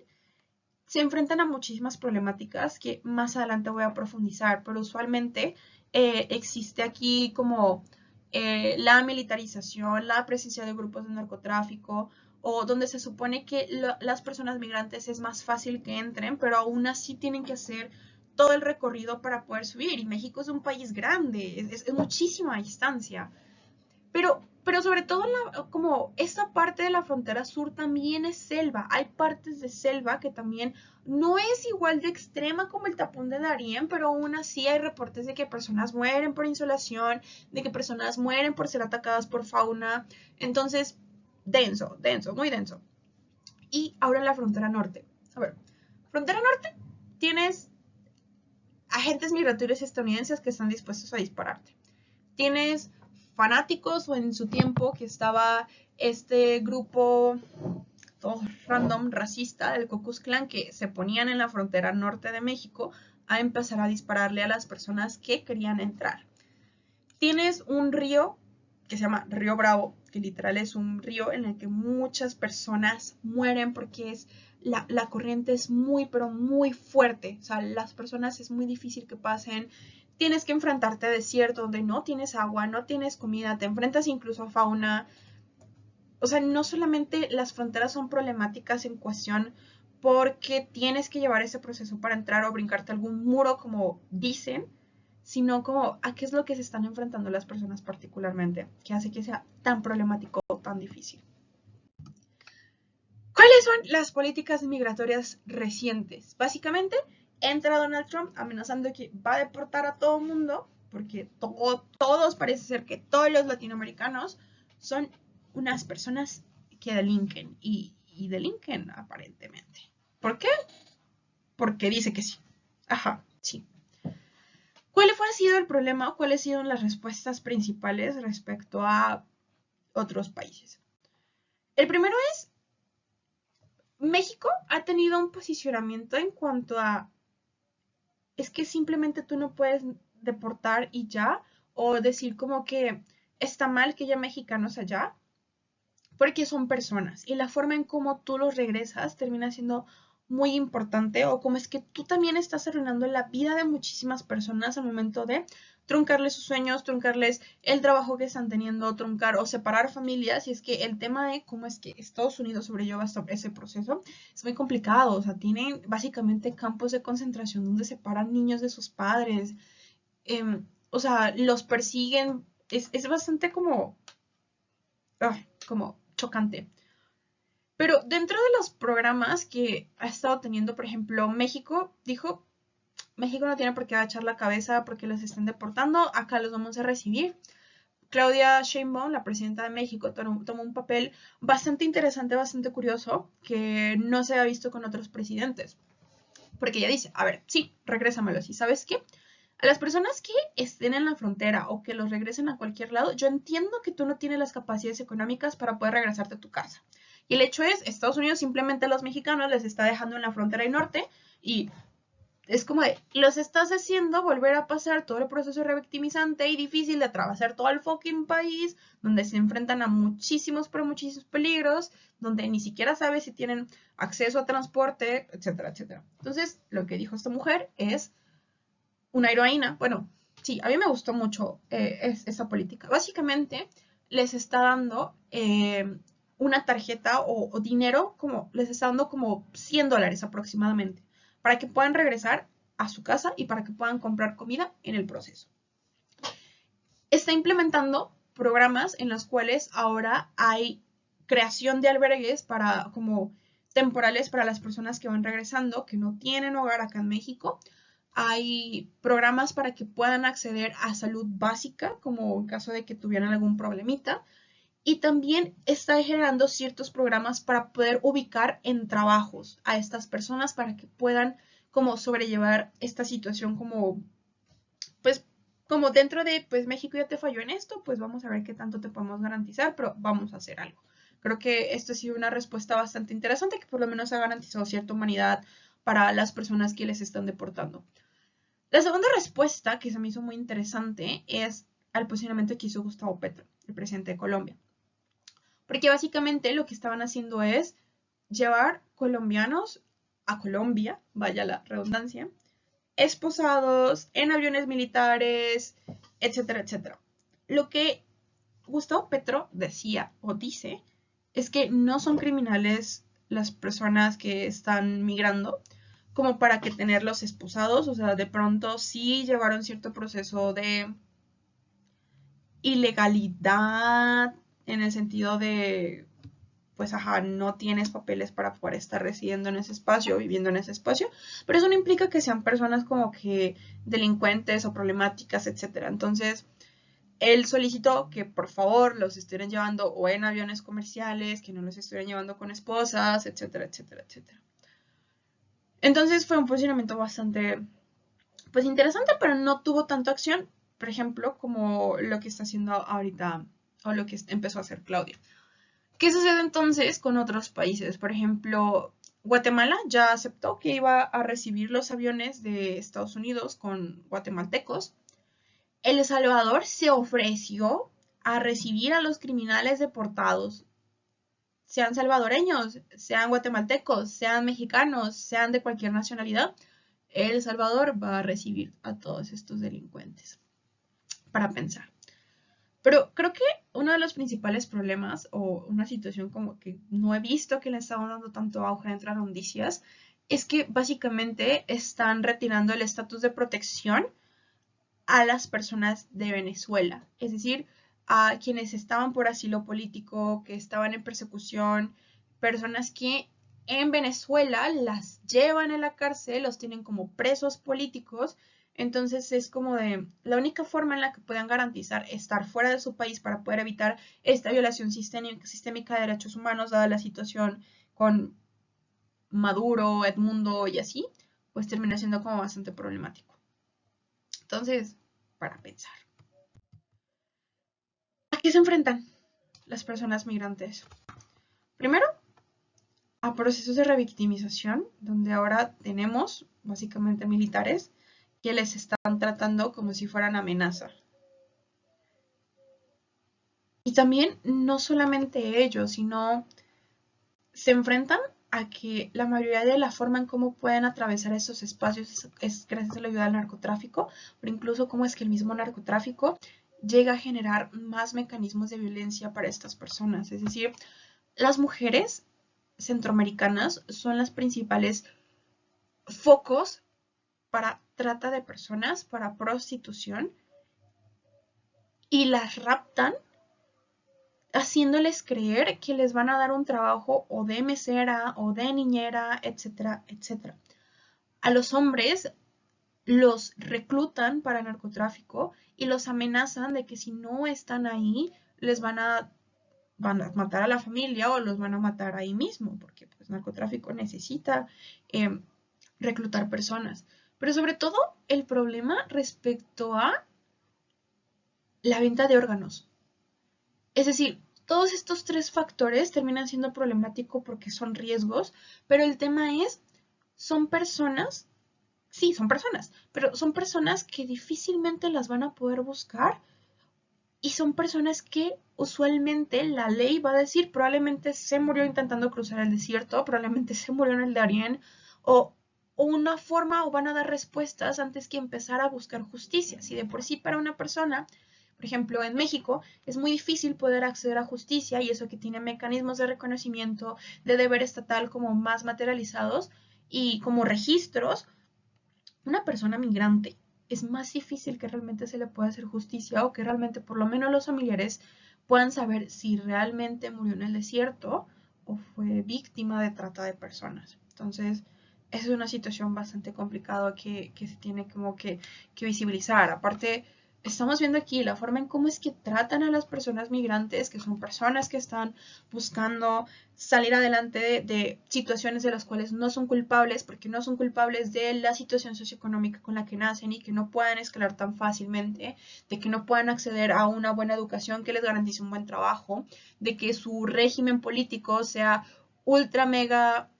Speaker 1: se enfrentan a muchísimas problemáticas que más adelante voy a profundizar, pero usualmente existe aquí como la militarización, la presencia de grupos de narcotráfico, o donde se supone que las personas migrantes es más fácil que entren, pero aún así tienen que hacer todo el recorrido para poder subir. Y México es un país grande, es muchísima distancia. Pero sobre todo como esta parte de la frontera sur también es selva. Hay partes de selva que también no es igual de extrema como el tapón de Darién, pero aún así hay reportes de que personas mueren por insolación, de que personas mueren por ser atacadas por fauna. Entonces, denso, denso, muy denso. Y ahora en la frontera norte. A ver, frontera norte, tienes agentes migratorios estadounidenses que están dispuestos a dispararte. Tienes fanáticos o en su tiempo que estaba este grupo todo random racista del Ku Klux Klan que se ponían en la frontera norte de México a empezar a dispararle a las personas que querían entrar. Tienes un río que se llama Río Bravo, que literal es un río en el que muchas personas mueren porque la corriente es muy, pero muy fuerte. O sea, las personas es muy difícil que pasen. Tienes que enfrentarte a desierto donde no tienes agua, no tienes comida, te enfrentas incluso a fauna. O sea, no solamente las fronteras son problemáticas en cuestión porque tienes que llevar ese proceso para entrar o brincarte algún muro, como dicen, sino como a qué es lo que se están enfrentando las personas particularmente, que hace que sea tan problemático o tan difícil. ¿Cuáles son las políticas migratorias recientes? Básicamente, entra Donald Trump amenazando que va a deportar a todo el mundo, porque todos parece ser que todos los latinoamericanos son unas personas que delinquen y delinquen aparentemente. ¿Por qué? Porque dice que sí. Ajá, sí. ¿Cuál ha sido el problema? ¿Cuáles han sido las respuestas principales respecto a otros países? El primero es, México ha tenido un posicionamiento en cuanto a, es que simplemente tú no puedes deportar y ya, o decir como que está mal que haya mexicanos allá, porque son personas y la forma en cómo tú los regresas termina siendo muy importante, o como es que tú también estás arruinando la vida de muchísimas personas al momento de truncarles sus sueños, truncarles el trabajo que están teniendo, truncar o separar familias. Y es que el tema de cómo es que Estados Unidos sobrelleva ese proceso es muy complicado. O sea, tienen básicamente campos de concentración donde separan niños de sus padres. O sea, los persiguen. Es bastante como chocante. Pero dentro de los programas que ha estado teniendo, por ejemplo, México dijo, México no tiene por qué agachar la cabeza porque los estén deportando, acá los vamos a recibir. Claudia Sheinbaum, la presidenta de México, tomó un papel bastante interesante, bastante curioso, que no se ha visto con otros presidentes. Porque ella dice, a ver, sí, regrésamelos. ¿Y sabes qué? A las personas que estén en la frontera o que los regresen a cualquier lado, yo entiendo que tú no tienes las capacidades económicas para poder regresarte a tu casa. Y el hecho es, Estados Unidos simplemente a los mexicanos les está dejando en la frontera y norte y es como de, los estás haciendo volver a pasar todo el proceso revictimizante y difícil de atravesar todo el fucking país, donde se enfrentan a muchísimos, pero muchísimos peligros, donde ni siquiera sabes si tienen acceso a transporte, etcétera, etcétera. Entonces, lo que dijo esta mujer es una heroína. Bueno, sí, a mí me gustó mucho esa política. Básicamente, les está dando una tarjeta o dinero, como les está dando como $100 aproximadamente, para que puedan regresar a su casa y para que puedan comprar comida en el proceso. Está implementando programas en los cuales ahora hay creación de albergues para como temporales para las personas que van regresando, que no tienen hogar acá en México. Hay programas para que puedan acceder a salud básica, como en caso de que tuvieran algún problemita. Y también está generando ciertos programas para poder ubicar en trabajos a estas personas para que puedan como sobrellevar esta situación como, pues, como dentro de, pues México ya te falló en esto, pues vamos a ver qué tanto te podemos garantizar, pero vamos a hacer algo. Creo que esto ha sido una respuesta bastante interesante que por lo menos ha garantizado cierta humanidad para las personas que les están deportando. La segunda respuesta, que se me hizo muy interesante, es al posicionamiento que hizo Gustavo Petro, el presidente de Colombia. Porque básicamente lo que estaban haciendo es llevar colombianos a Colombia, vaya la redundancia, esposados en aviones militares, etcétera, etcétera. Lo que Gustavo Petro decía o dice es que no son criminales las personas que están migrando como para que tenerlos esposados. O sea, de pronto sí llevaron cierto proceso de ilegalidad en el sentido de, pues, ajá, no tienes papeles para poder estar residiendo en ese espacio, viviendo en ese espacio, pero eso no implica que sean personas como que delincuentes o problemáticas, etcétera. Entonces, él solicitó que por favor los estuvieran llevando o en aviones comerciales, que no los estuvieran llevando con esposas, etcétera, etcétera, etcétera. Entonces fue un posicionamiento bastante, pues, interesante, pero no tuvo tanta acción. por ejemplo, como lo que está haciendo ahorita o lo que empezó a hacer Claudia. ¿Qué sucede entonces con otros países? Por ejemplo, Guatemala ya aceptó que iba a recibir los aviones de Estados Unidos con guatemaltecos. El Salvador se ofreció a recibir a los criminales deportados, sean salvadoreños, sean guatemaltecos, sean mexicanos, sean de cualquier nacionalidad. El Salvador va a recibir a todos estos delincuentes. Para pensar. Pero creo que uno de los principales problemas o una situación como que no he visto que le estaban dando tanto auge dentro de las noticias es que básicamente están retirando el estatus de protección a las personas de Venezuela, es decir, a quienes estaban por asilo político, que estaban en persecución, personas que en Venezuela las llevan a la cárcel, los tienen como presos políticos. Entonces es como de la única forma en la que puedan garantizar estar fuera de su país para poder evitar esta violación sistémica de derechos humanos, dada la situación con Maduro, Edmundo y así, pues termina siendo como bastante problemático. Entonces, para pensar. ¿A qué se enfrentan las personas migrantes? Primero, a procesos de revictimización, donde ahora tenemos básicamente militares que les están tratando como si fueran amenaza. Y también no solamente ellos, sino se enfrentan a que la mayoría de la forma en cómo pueden atravesar esos espacios es gracias a la ayuda del narcotráfico, pero incluso cómo es que el mismo narcotráfico llega a generar más mecanismos de violencia para estas personas. Es decir, las mujeres centroamericanas son las principales focos para trata de personas, para prostitución, y las raptan haciéndoles creer que les van a dar un trabajo o de mesera o de niñera, etcétera, etcétera. A los hombres los reclutan para el narcotráfico y los amenazan de que si no están ahí les van a matar a la familia o los van a matar ahí mismo, porque pues narcotráfico necesita reclutar personas. Pero sobre todo el problema respecto a la venta de órganos. Es decir, todos estos tres factores terminan siendo problemáticos porque son riesgos, pero el tema es, son personas, sí, son personas, pero son personas que difícilmente las van a poder buscar y son personas que usualmente la ley va a decir probablemente se murió intentando cruzar el desierto, probablemente se murió en el Darién o una forma o van a dar respuestas antes que empezar a buscar justicia. Si de por sí para una persona, por ejemplo en México, es muy difícil poder acceder a justicia y eso que tiene mecanismos de reconocimiento de deber estatal como más materializados y como registros, una persona migrante es más difícil que realmente se le pueda hacer justicia o que realmente por lo menos los familiares puedan saber si realmente murió en el desierto o fue víctima de trata de personas. Entonces, es una situación bastante complicada que se tiene como que visibilizar. Aparte, estamos viendo aquí la forma en cómo es que tratan a las personas migrantes, que son personas que están buscando salir adelante de situaciones de las cuales no son culpables, porque no son culpables de la situación socioeconómica con la que nacen y que no puedan escalar tan fácilmente, de que no puedan acceder a una buena educación que les garantice un buen trabajo, de que su régimen político sea ultra mega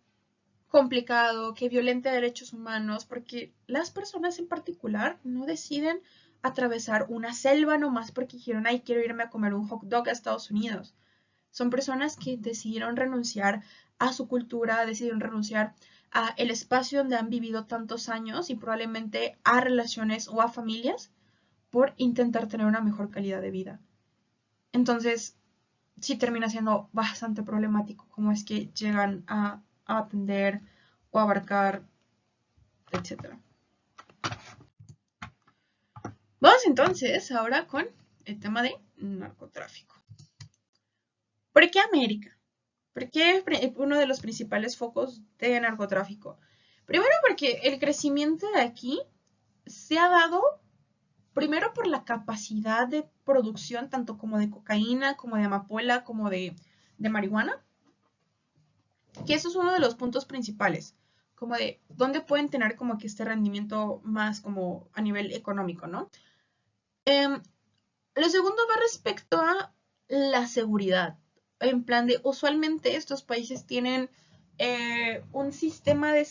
Speaker 1: complicado, que violente derechos humanos, porque las personas en particular no deciden atravesar una selva nomás porque dijeron, ay, quiero irme a comer un hot dog a Estados Unidos. Son personas que decidieron renunciar a su cultura, decidieron renunciar a el espacio donde han vivido tantos años y probablemente a relaciones o a familias por intentar tener una mejor calidad de vida. Entonces, sí termina siendo bastante problemático cómo es que llegan a atender o abarcar, etcétera. Vamos entonces ahora con el tema de narcotráfico. ¿Por qué América? ¿Por qué es uno de los principales focos de narcotráfico? Primero porque el crecimiento de aquí se ha dado primero por la capacidad de producción tanto como de cocaína, como de amapola, como de marihuana, que eso es uno de los puntos principales, como de dónde pueden tener como que este rendimiento más como a nivel económico, ¿no? Em, lo segundo va respecto a la seguridad. En plan de, usualmente estos países tienen un sistema de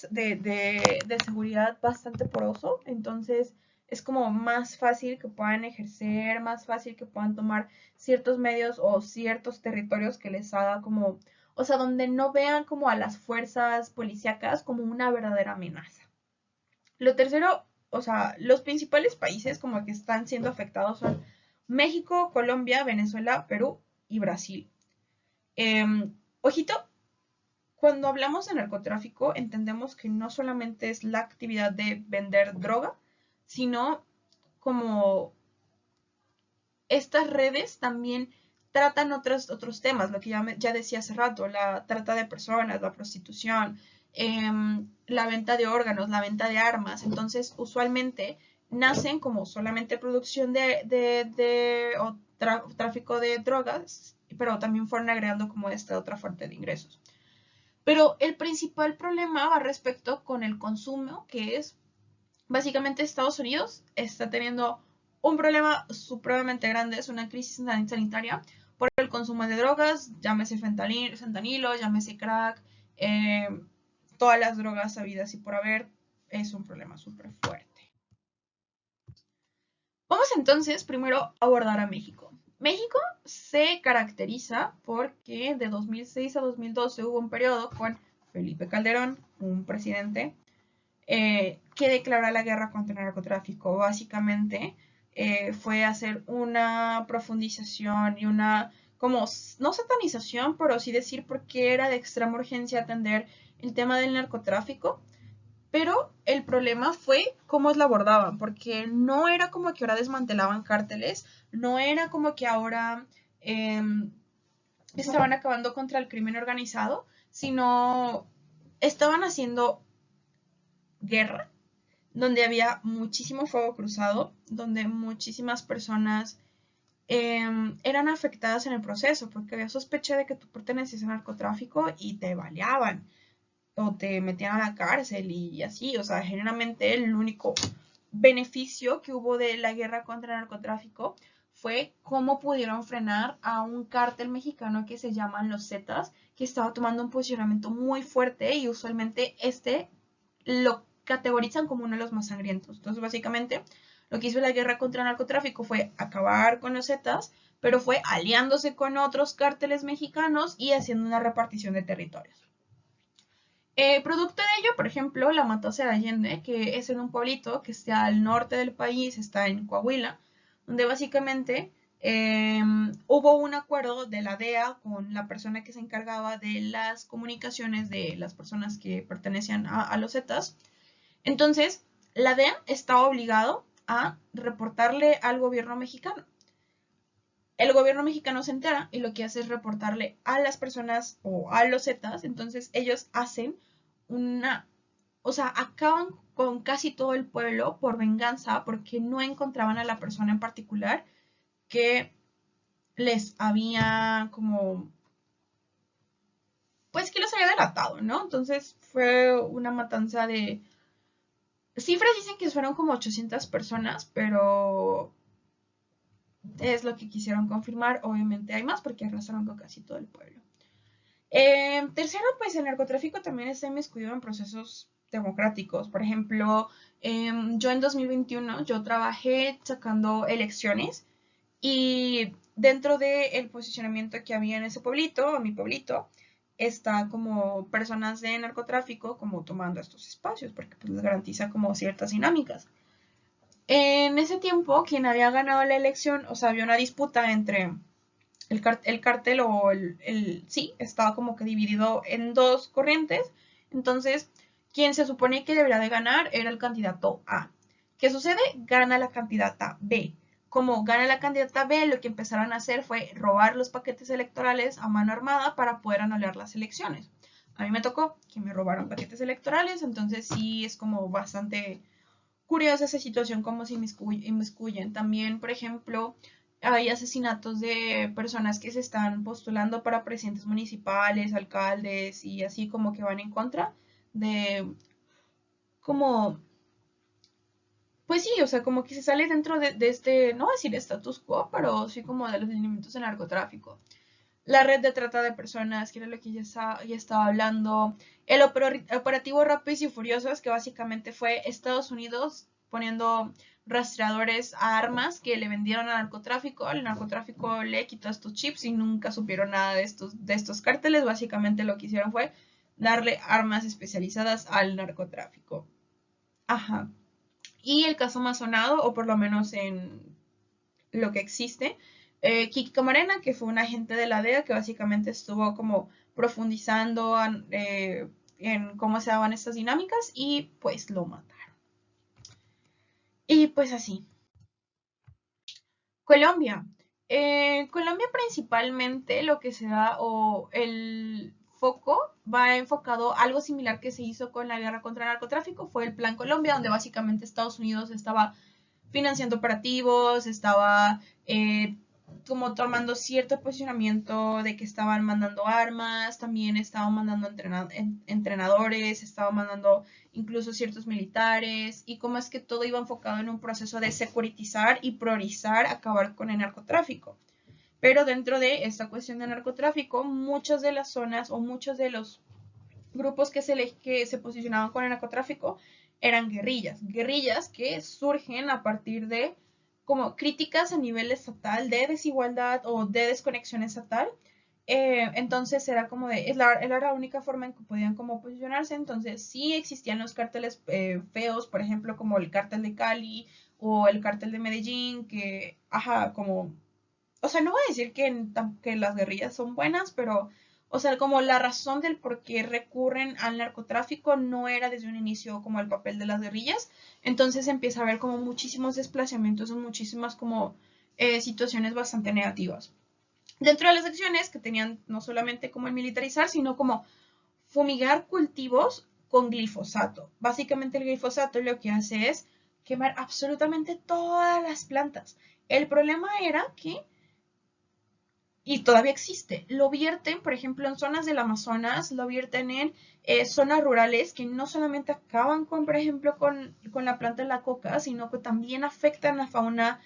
Speaker 1: seguridad bastante poroso, entonces es como más fácil que puedan ejercer, más fácil que puedan tomar ciertos medios o ciertos territorios que les haga como, o sea, donde no vean como a las fuerzas policíacas como una verdadera amenaza. Lo tercero, o sea, los principales países como que están siendo afectados son México, Colombia, Venezuela, Perú y Brasil. Ojito, cuando hablamos de narcotráfico entendemos que no solamente es la actividad de vender droga, sino como estas redes también tratan otros temas, lo que ya decía hace rato, la trata de personas, la prostitución, la venta de órganos, la venta de armas. Entonces, usualmente nacen como solamente producción o tráfico de drogas, pero también fueron agregando como esta otra fuente de ingresos. Pero el principal problema va respecto con el consumo, que es básicamente Estados Unidos está teniendo un problema supremamente grande, es una crisis sanitaria por el consumo de drogas, llámese fentanilo, llámese crack, eh, todas las drogas habidas y por haber, es un problema súper fuerte. Vamos entonces primero a abordar a México. México se caracteriza porque de 2006 a 2012 hubo un periodo con Felipe Calderón, un presidente que declaró la guerra contra el narcotráfico. Básicamente fue hacer una profundización y una, como, no satanización, pero sí decir por qué era de extrema urgencia atender el tema del narcotráfico. Pero el problema fue cómo lo abordaban, porque no era como que ahora desmantelaban cárteles, no era como que ahora eh, estaban acabando contra el crimen organizado, sino estaban haciendo guerra donde había muchísimo fuego cruzado, donde muchísimas personas eran afectadas en el proceso, porque había sospecha de que tú pertenecías al narcotráfico y te baleaban o te metían a la cárcel y así, o sea, generalmente el único beneficio que hubo de la guerra contra el narcotráfico fue cómo pudieron frenar a un cártel mexicano que se llaman los Zetas, que estaba tomando un posicionamiento muy fuerte y usualmente lo categorizan como uno de los más sangrientos. Entonces, básicamente, lo que hizo la guerra contra el narcotráfico fue acabar con los Zetas, pero fue aliándose con otros cárteles mexicanos y haciendo una repartición de territorios. Producto de ello, por ejemplo, la Matanza de Allende, que es en un pueblito que está al norte del país, está en Coahuila, donde básicamente hubo un acuerdo de la DEA con la persona que se encargaba de las comunicaciones de las personas que pertenecían a los Zetas. Entonces, la DEA está obligado a reportarle al gobierno mexicano. El gobierno mexicano se entera y lo que hace es reportarle a las personas o a los Zetas. Entonces, ellos hacen una, o sea, acaban con casi todo el pueblo por venganza porque no encontraban a la persona en particular que les había como, pues que los había delatado, ¿no? Entonces fue una matanza de... Cifras dicen que fueron como 800 personas, pero es lo que quisieron confirmar. Obviamente hay más porque arrasaron con casi todo el pueblo. Tercero, pues el narcotráfico también está inmiscuido en procesos democráticos. Por ejemplo, yo en 2021 yo trabajé sacando elecciones y dentro del posicionamiento que había en ese pueblito, mi pueblito, está como personas de narcotráfico como tomando estos espacios porque pues, les garantiza como ciertas dinámicas. En ese tiempo, quien había ganado la elección, o sea, había una disputa entre el cartel o sí, estaba como que dividido en dos corrientes. Entonces, quien se supone que debería de ganar era el candidato A. ¿Qué sucede? Gana la candidata B. Como gana la candidata B, lo que empezaron a hacer fue robar los paquetes electorales a mano armada para poder anular las elecciones. A mí me tocó que me robaron paquetes electorales, entonces sí es como bastante curiosa esa situación, como se inmiscuyen. También, por ejemplo, hay asesinatos de personas que se están postulando para presidentes municipales, alcaldes y así como que van en contra de como Pues sí, o sea, como que se sale dentro de este, no voy a decir status quo, pero sí como de los lineamientos del narcotráfico. La red de trata de personas, que era lo que ya estaba hablando. El operativo Rápidos y Furiosos, que básicamente fue Estados Unidos poniendo rastreadores a armas que le vendieron al narcotráfico. El narcotráfico le quitó estos chips y nunca supieron nada de estos cárteles. Básicamente lo que hicieron fue darle armas especializadas al narcotráfico. Ajá. Y el caso más sonado, o por lo menos en lo que existe, Kiki Camarena, que fue un agente de la DEA que básicamente estuvo como profundizando en cómo se daban estas dinámicas y pues lo mataron. Y pues así. Colombia. Colombia principalmente lo que se da o el foco va enfocado a algo similar que se hizo con la guerra contra el narcotráfico, fue el Plan Colombia, donde básicamente Estados Unidos estaba financiando operativos, estaba como tomando cierto posicionamiento de que estaban mandando armas, también estaban mandando entrenadores, estaban mandando incluso ciertos militares, y cómo es que todo iba enfocado en un proceso de securitizar y priorizar acabar con el narcotráfico. Pero dentro de esta cuestión de narcotráfico, muchas de las zonas o muchos de los grupos que se posicionaban con el narcotráfico eran guerrillas, guerrillas que surgen a partir de como críticas a nivel estatal de desigualdad o de desconexión estatal. Entonces era como de, era la única forma en que podían como posicionarse. Entonces sí existían los cárteles feos, por ejemplo, como el cártel de Cali o el cártel de Medellín, que, ajá, como, o sea, no voy a decir que las guerrillas son buenas, pero, o sea, como la razón del por qué recurren al narcotráfico no era desde un inicio como el papel de las guerrillas. Entonces empieza a haber como muchísimos desplazamientos, muchísimas como situaciones bastante negativas. Dentro de las acciones que tenían no solamente como el militarizar, sino como fumigar cultivos con glifosato. Básicamente el glifosato lo que hace es quemar absolutamente todas las plantas. El problema era que y todavía existe. Lo vierten, por ejemplo, en zonas del Amazonas, lo vierten en zonas rurales que no solamente acaban con, por ejemplo, con la planta de la coca, sino que también afectan la fauna,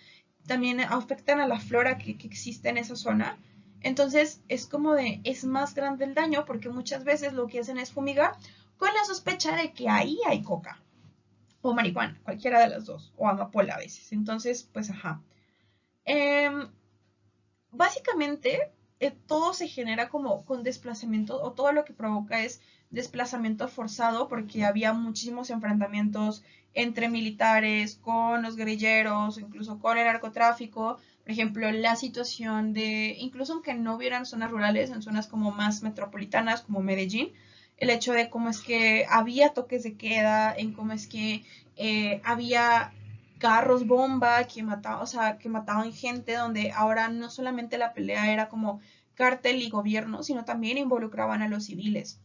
Speaker 1: también afectan a la flora que existe en esa zona. Entonces es como de, es más grande el daño porque muchas veces lo que hacen es fumigar con la sospecha de que ahí hay coca o marihuana, cualquiera de las dos, o amapola a veces. Entonces, pues ajá. Eh, Básicamente todo se genera como con desplazamiento o todo lo que provoca es desplazamiento forzado porque había muchísimos enfrentamientos entre militares, con los guerrilleros, incluso con el narcotráfico. Por ejemplo, la situación de, incluso aunque no hubieran zonas rurales, en zonas como más metropolitanas, como Medellín, el hecho de cómo es que había toques de queda, en cómo es que había carros bomba que mataban, o sea, que mataban gente, donde ahora no solamente la pelea era como cártel y gobierno, sino también involucraban a los civiles.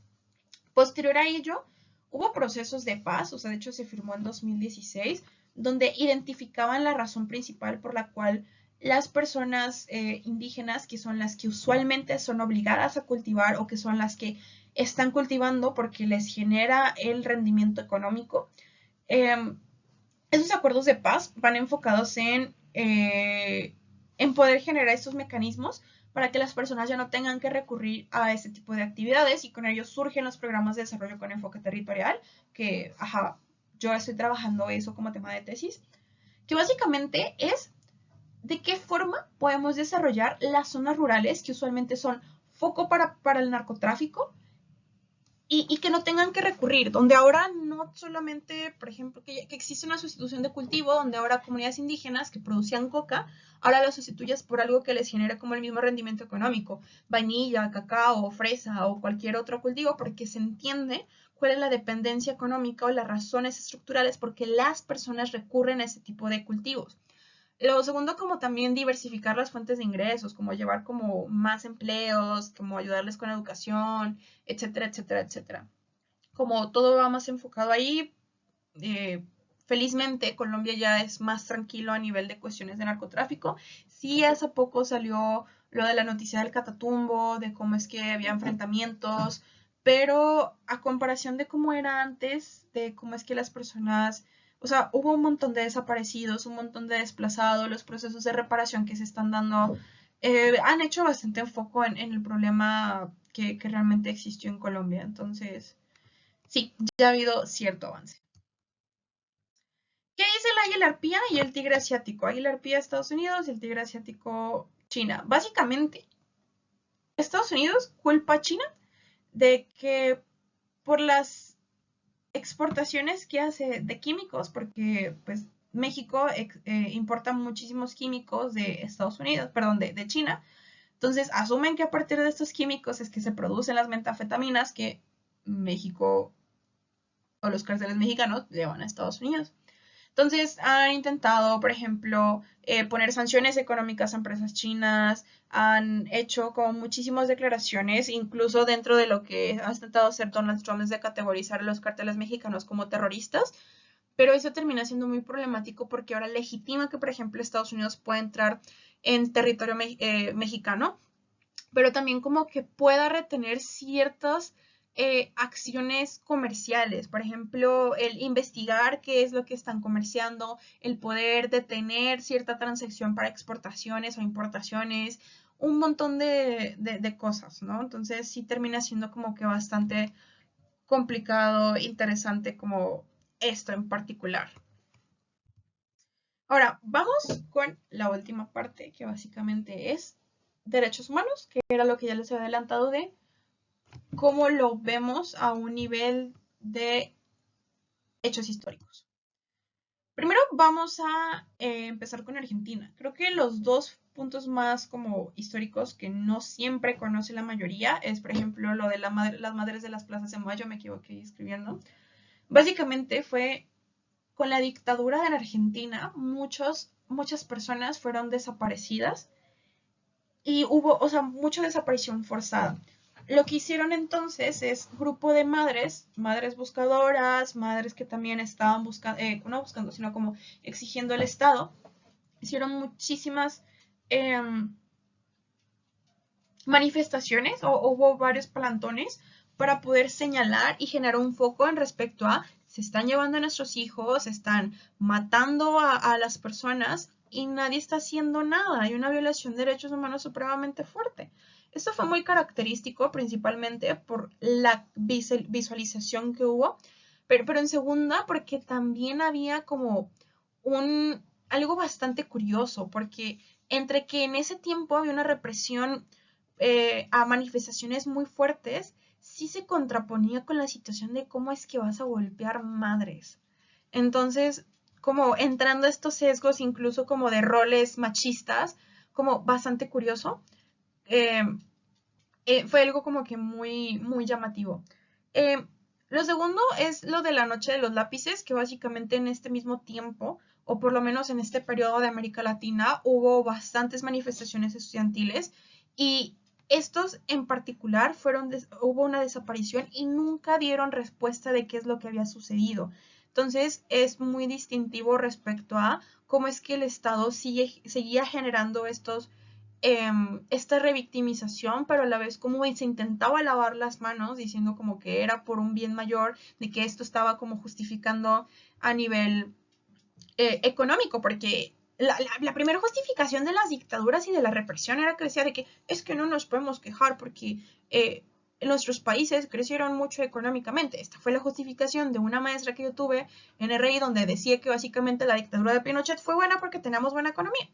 Speaker 1: Posterior a ello, hubo procesos de paz, o sea, de hecho se firmó en 2016, donde identificaban la razón principal por la cual las personas indígenas, que son las que usualmente son obligadas a cultivar o que son las que están cultivando porque les genera el rendimiento económico, eh, esos acuerdos de paz van enfocados en poder generar estos mecanismos para que las personas ya no tengan que recurrir a este tipo de actividades y con ellos surgen los programas de desarrollo con enfoque territorial, que, ajá, yo estoy trabajando eso como tema de tesis, que básicamente es de qué forma podemos desarrollar las zonas rurales que usualmente son foco para el narcotráfico que no tengan que recurrir, donde ahora no solamente, por ejemplo, que existe una sustitución de cultivo, donde ahora comunidades indígenas que producían coca, ahora lo sustituyes por algo que les genera como el mismo rendimiento económico, vainilla, cacao, fresa o cualquier otro cultivo, porque se entiende cuál es la dependencia económica o las razones estructurales por qué las personas recurren a ese tipo de cultivos. Lo segundo, como también diversificar las fuentes de ingresos, como llevar como más empleos, como ayudarles con educación, etcétera, etcétera, etcétera. Como todo va más enfocado ahí, eh, felizmente Colombia ya es más tranquilo a nivel de cuestiones de narcotráfico. Sí, hace poco salió lo de la noticia del Catatumbo, de cómo es que había enfrentamientos, pero a comparación de cómo era antes, de cómo es que las personas, o sea, hubo un montón de desaparecidos, un montón de desplazados, los procesos de reparación que se están dando han hecho bastante enfoque en el problema que realmente existió en Colombia. Entonces, sí, ya ha habido cierto avance. ¿Qué dice el águila arpía y el tigre asiático? Águila arpía Estados Unidos y el tigre asiático China. Básicamente, Estados Unidos culpa a China de que por las exportaciones que hace de químicos, porque pues México importa muchísimos químicos de Estados Unidos, perdón, de China. Entonces asumen que a partir de estos químicos es que se producen las metanfetaminas que México o los cárteles mexicanos llevan a Estados Unidos. Entonces han intentado, por ejemplo, poner sanciones económicas a empresas chinas, han hecho como muchísimas declaraciones, incluso dentro de lo que ha intentado hacer Donald Trump es de categorizar a los carteles mexicanos como terroristas, pero eso termina siendo muy problemático porque ahora legitima que, por ejemplo, Estados Unidos pueda entrar en territorio mexicano, pero también como que pueda retener ciertas acciones comerciales, por ejemplo, el investigar qué es lo que están comerciando, el poder detener cierta transacción para exportaciones o importaciones, un montón de cosas, ¿no? Entonces sí termina siendo como que bastante complicado, interesante como esto en particular. Ahora, vamos con la última parte, que básicamente es derechos humanos, que era lo que ya les he adelantado de cómo lo vemos a un nivel de hechos históricos. Primero vamos a empezar con Argentina. Creo que los dos puntos más como históricos que no siempre conoce la mayoría es, por ejemplo, lo de las madres de las plazas de Mayo, me equivoqué escribiendo. Básicamente fue con la dictadura de la Argentina, muchas personas fueron desaparecidas y hubo, o sea, mucha desaparición forzada. Lo que hicieron entonces es grupo de madres, madres buscadoras, madres que también estaban buscando, no buscando, sino como exigiendo el Estado, hicieron muchísimas eh, manifestaciones o hubo varios plantones para poder señalar y generar un foco en respecto a se están llevando a nuestros hijos, se están matando a las personas y nadie está haciendo nada. Hay una violación de derechos humanos supremamente fuerte. Esto fue muy característico principalmente por la visualización que hubo, pero en segunda porque también había como un algo bastante curioso, porque entre que en ese tiempo había una represión a manifestaciones muy fuertes, sí se contraponía con la situación de cómo es que vas a golpear madres. Entonces, como entrando a estos sesgos, incluso como de roles machistas, como bastante curioso, eh, fue algo como que muy llamativo. Eh, lo segundo es lo de la Noche de los Lápices, que básicamente en este mismo tiempo, o por lo menos en este periodo de América Latina, hubo bastantes manifestaciones estudiantiles y estos en particular hubo una desaparición y nunca dieron respuesta de qué es lo que había sucedido. Entonces es muy distintivo respecto a cómo es que el Estado seguía generando esta revictimización, pero a la vez como se intentaba lavar las manos diciendo como que era por un bien mayor, de que esto estaba como justificando a nivel económico, porque la primera justificación de las dictaduras y de la represión era que decía de que es que no nos podemos quejar porque nuestros países crecieron mucho económicamente. Esta fue la justificación de una maestra que yo tuve en RI donde decía que básicamente la dictadura de Pinochet fue buena porque teníamos buena economía.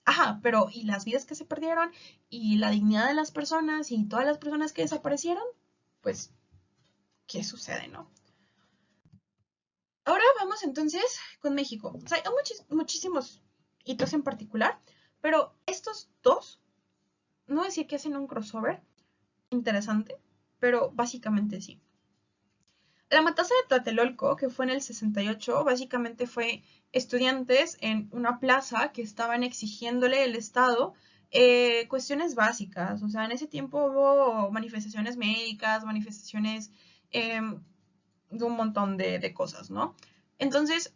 Speaker 1: Ajá, pero ¿y las vidas que se perdieron? ¿Y la dignidad de las personas? ¿Y todas las personas que desaparecieron? Pues, ¿qué sucede, no? Ahora vamos entonces con México. O sea, hay muchísimos hitos en particular, pero estos dos, no decir que hacen un crossover interesante, pero básicamente sí. La matanza de Tlatelolco, que fue en el 68, básicamente fue estudiantes en una plaza que estaban exigiéndole el Estado cuestiones básicas. O sea, en ese tiempo hubo manifestaciones médicas, manifestaciones eh, de un montón de cosas, ¿no? Entonces,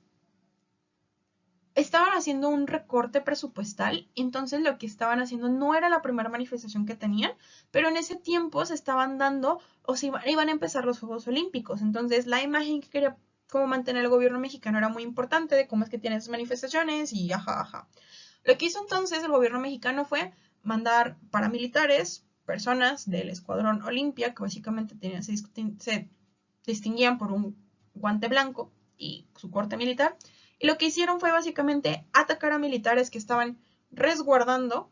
Speaker 1: estaban haciendo un recorte presupuestal, entonces lo que estaban haciendo no era la primera manifestación que tenían, pero en ese tiempo se estaban dando o se iban a empezar los Juegos Olímpicos, entonces la imagen que quería cómo mantener el gobierno mexicano era muy importante, de cómo es que tiene esas manifestaciones y ajá, ajá. Lo que hizo entonces el gobierno mexicano fue mandar paramilitares, personas del Escuadrón Olimpia, que básicamente se distinguían por un guante blanco y su corte militar, y lo que hicieron fue básicamente atacar a militares que estaban resguardando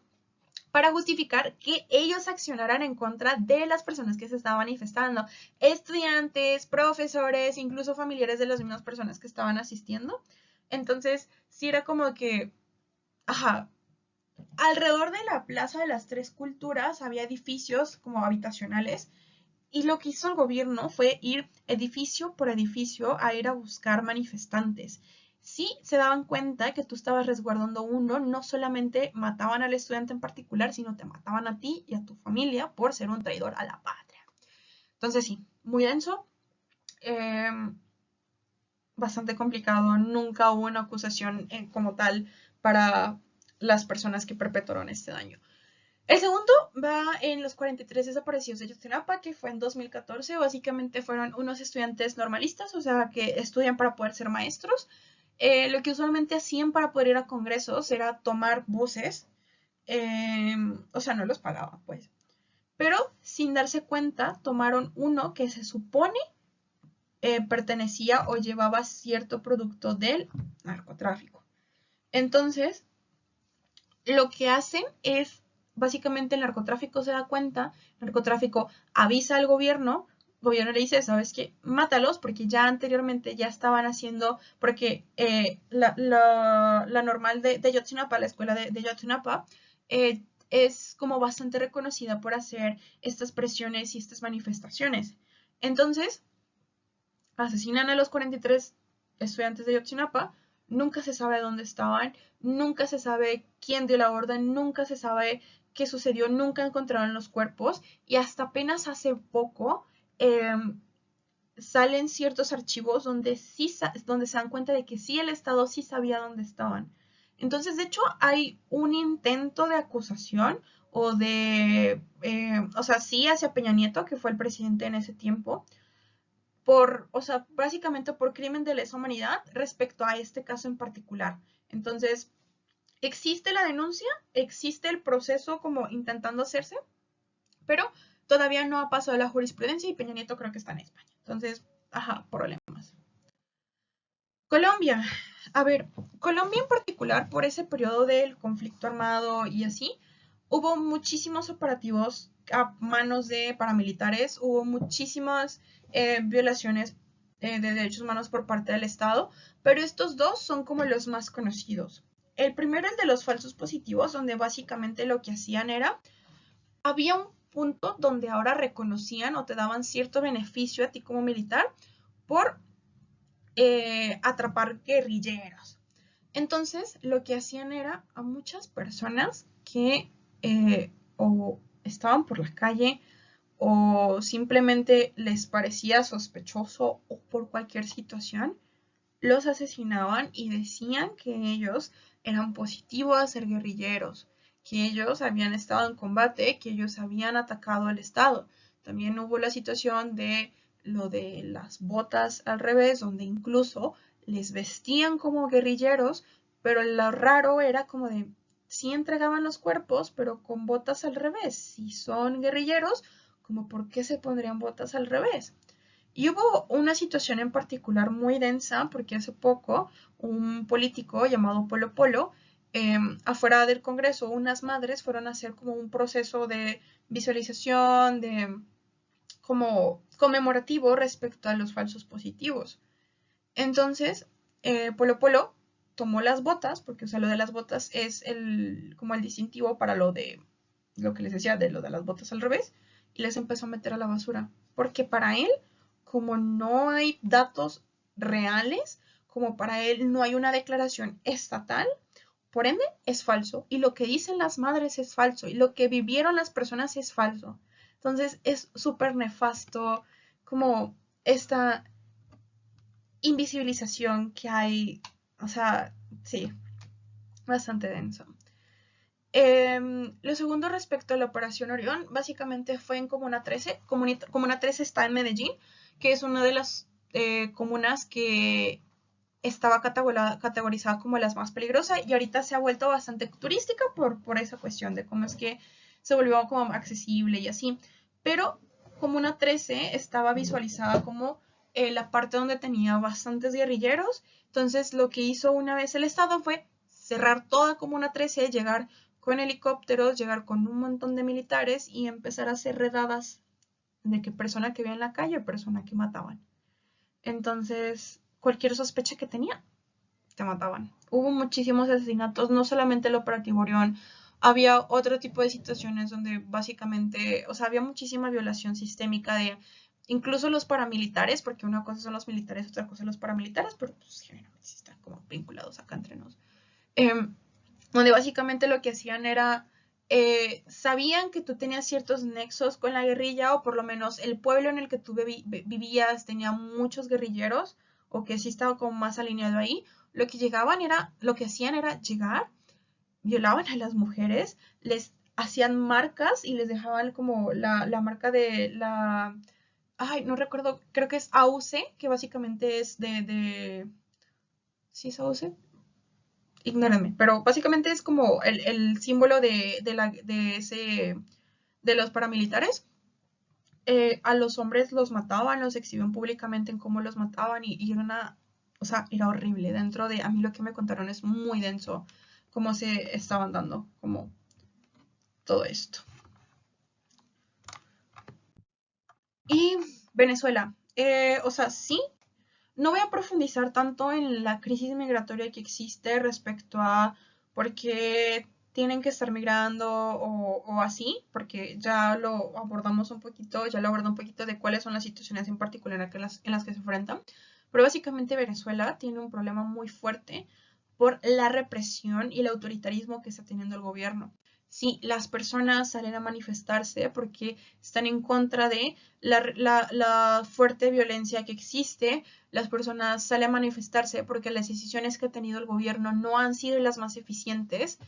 Speaker 1: para justificar que ellos accionaran en contra de las personas que se estaban manifestando, estudiantes, profesores, incluso familiares de las mismas personas que estaban asistiendo. Entonces, sí era como que, ajá, alrededor de la Plaza de las Tres Culturas había edificios como habitacionales y lo que hizo el gobierno fue ir edificio por edificio a ir a buscar manifestantes. Si se daban cuenta que tú estabas resguardando uno, no solamente mataban al estudiante en particular, sino te mataban a ti y a tu familia por ser un traidor a la patria. Entonces sí, muy denso, eh, bastante complicado, nunca hubo una acusación como tal para las personas que perpetraron este daño. El segundo va en los 43 desaparecidos de Ayotzinapa, que fue en 2014. Básicamente fueron unos estudiantes normalistas, o sea, que estudian para poder ser maestros. Lo que usualmente hacían para poder ir a congresos era tomar buses, o sea, no los pagaban, pues. Pero sin darse cuenta, tomaron uno que se supone pertenecía o llevaba cierto producto del narcotráfico. Entonces, lo que hacen es, básicamente el narcotráfico se da cuenta, el narcotráfico avisa al gobierno, el gobierno le dice, ¿sabes qué? Mátalos, porque ya anteriormente ya estaban haciendo, porque la normal de Ayotzinapa, la escuela de Ayotzinapa, es como bastante reconocida por hacer estas presiones y estas manifestaciones. Entonces, asesinan a los 43 estudiantes de Ayotzinapa, nunca se sabe dónde estaban, nunca se sabe quién dio la orden, nunca se sabe qué sucedió, nunca encontraron los cuerpos y hasta apenas hace poco eh, salen ciertos archivos donde, donde se dan cuenta de que sí el Estado sí sabía dónde estaban. Entonces, de hecho, hay un intento de acusación o de, o sea, sí hacia Peña Nieto, que fue el presidente en ese tiempo, por, o sea, básicamente por crimen de lesa humanidad respecto a este caso en particular. Entonces, existe la denuncia, existe el proceso como intentando hacerse, pero todavía no ha pasado la jurisprudencia y Peña Nieto creo que está en España. Entonces, ajá, problemas. Colombia. A ver, Colombia en particular, por ese periodo del conflicto armado y así, hubo muchísimos operativos a manos de paramilitares, hubo muchísimas violaciones de derechos humanos por parte del Estado, pero estos dos son como los más conocidos. El primero, el de los falsos positivos, donde básicamente lo que hacían era, había un punto donde ahora reconocían o te daban cierto beneficio a ti como militar por atrapar guerrilleros. Entonces, lo que hacían era a muchas personas que o estaban por la calle o simplemente les parecía sospechoso o por cualquier situación, los asesinaban y decían que ellos eran positivos a ser guerrilleros, que ellos habían estado en combate, que ellos habían atacado al Estado. También hubo la situación de lo de las botas al revés, donde incluso les vestían como guerrilleros, pero lo raro era como de, sí entregaban los cuerpos, pero con botas al revés. Si son guerrilleros, como por qué se pondrían botas al revés. Y hubo una situación en particular muy densa, porque hace poco un político llamado Polo Polo, afuera del Congreso, unas madres fueron a hacer como un proceso de visualización, de como conmemorativo respecto a los falsos positivos. Entonces, Polo Polo tomó las botas, porque o sea, lo de las botas es como el distintivo para lo de lo que les decía, de lo de las botas al revés, y les empezó a meter a la basura, porque para él, como no hay datos reales, como para él no hay una declaración estatal, por ende es falso, y lo que dicen las madres es falso, y lo que vivieron las personas es falso. Entonces es súper nefasto como esta invisibilización que hay, o sea, sí, bastante denso. Lo segundo respecto a la Operación Orión, básicamente fue en Comuna 13. Comuna 13 está en Medellín, que es una de las comunas que estaba categorizada como las más peligrosas y ahorita se ha vuelto bastante turística por esa cuestión de cómo es que se volvió como accesible y así. Pero Comuna 13 estaba visualizada como la parte donde tenía bastantes guerrilleros. Entonces lo que hizo una vez el Estado fue cerrar toda Comuna 13, llegar con helicópteros, llegar con un montón de militares y empezar a hacer redadas de que persona que veía en la calle, persona que mataban. Entonces, cualquier sospecha que tenía, te mataban. Hubo muchísimos asesinatos, no solamente el operativo Orión, había otro tipo de situaciones donde básicamente, o sea, había muchísima violación sistémica de incluso los paramilitares, porque una cosa son los militares, otra cosa son los paramilitares, pero pues generalmente están como vinculados acá entre nos. Eh, Donde básicamente lo que hacían era, sabían que tú tenías ciertos nexos con la guerrilla, o por lo menos el pueblo en el que tú vivías tenía muchos guerrilleros, o que sí estaba como más alineado ahí. Lo que hacían era llegar, violaban a las mujeres, les hacían marcas y les dejaban como la marca de la, ay, no recuerdo, creo que es AUC, que básicamente es ¿sí es AUC? Ignórenme, pero básicamente es como el símbolo de los paramilitares. A los hombres los mataban, los exhibían públicamente en cómo los mataban y era o sea, era horrible. Dentro de, a mí lo que me contaron es muy denso, cómo se estaban dando, como todo esto. Y Venezuela, o sea, sí, no voy a profundizar tanto en la crisis migratoria que existe respecto a por qué tienen que estar migrando o así, porque ya lo abordamos un poquito, ya lo abordé un poquito de cuáles son las situaciones en particular en las que se enfrentan. Pero básicamente Venezuela tiene un problema muy fuerte por la represión y el autoritarismo que está teniendo el gobierno. Sí, las personas salen a manifestarse porque están en contra de la fuerte violencia que existe. Las personas salen a manifestarse porque las decisiones que ha tenido el gobierno no han sido las más eficientes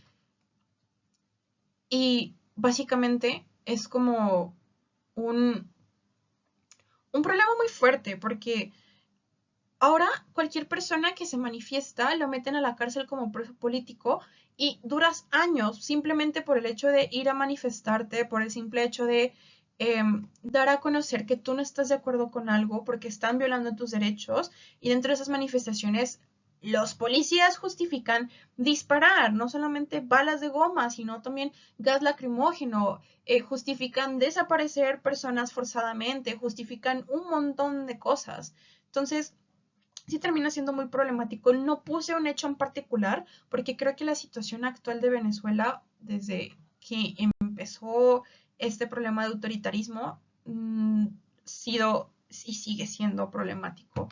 Speaker 1: y básicamente es como un, un problema muy fuerte porque ahora cualquier persona que se manifiesta lo meten a la cárcel como preso político y duras años simplemente por el hecho de ir a manifestarte, por el simple hecho de dar a conocer que tú no estás de acuerdo con algo porque están violando tus derechos y dentro de esas manifestaciones los policías justifican disparar, no solamente balas de goma, sino también gas lacrimógeno, justifican desaparecer personas forzadamente, justifican un montón de cosas. Entonces, sí termina siendo muy problemático. No puse un hecho en particular porque creo que la situación actual de Venezuela, desde que empezó este problema de autoritarismo, sido y sigue siendo problemático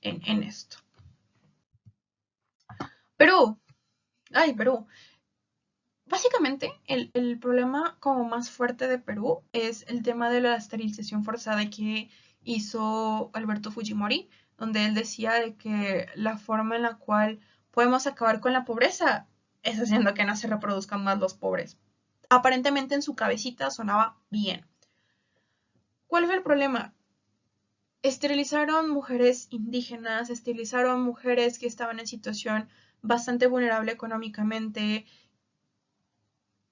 Speaker 1: en esto. Perú, ay, Perú. Básicamente, el problema como más fuerte de Perú es el tema de la esterilización forzada que hizo Alberto Fujimori, donde él decía de que la forma en la cual podemos acabar con la pobreza es haciendo que no se reproduzcan más los pobres. Aparentemente en su cabecita sonaba bien. ¿Cuál fue el problema? Esterilizaron mujeres indígenas, esterilizaron mujeres que estaban en situación bastante vulnerable económicamente,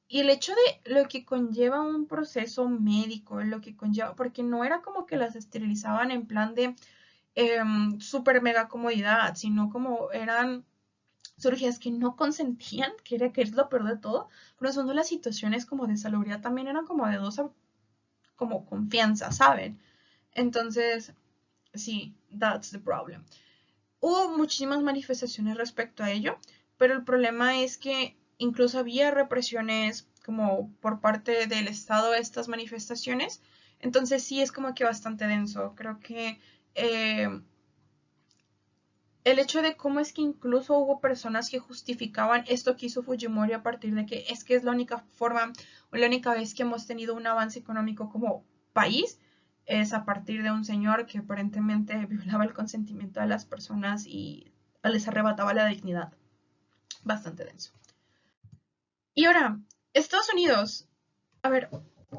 Speaker 1: y el hecho de lo que conlleva un proceso médico, lo que conlleva, porque no era como que las esterilizaban en plan de super mega comodidad, sino como eran cirugías que no consentían, que es lo peor de todo, pero son de las situaciones como de salubridad también eran como de como confianza, ¿saben? Entonces, sí, that's the problem. Hubo muchísimas manifestaciones respecto a ello, pero el problema es que incluso había represiones como por parte del Estado a estas manifestaciones, entonces sí es como que bastante denso. Creo que eh, el hecho de cómo es que incluso hubo personas que justificaban esto que hizo Fujimori a partir de que es la única forma o la única vez que hemos tenido un avance económico como país, es a partir de un señor que aparentemente violaba el consentimiento de las personas y les arrebataba la dignidad. Bastante denso. Y ahora, Estados Unidos. A ver,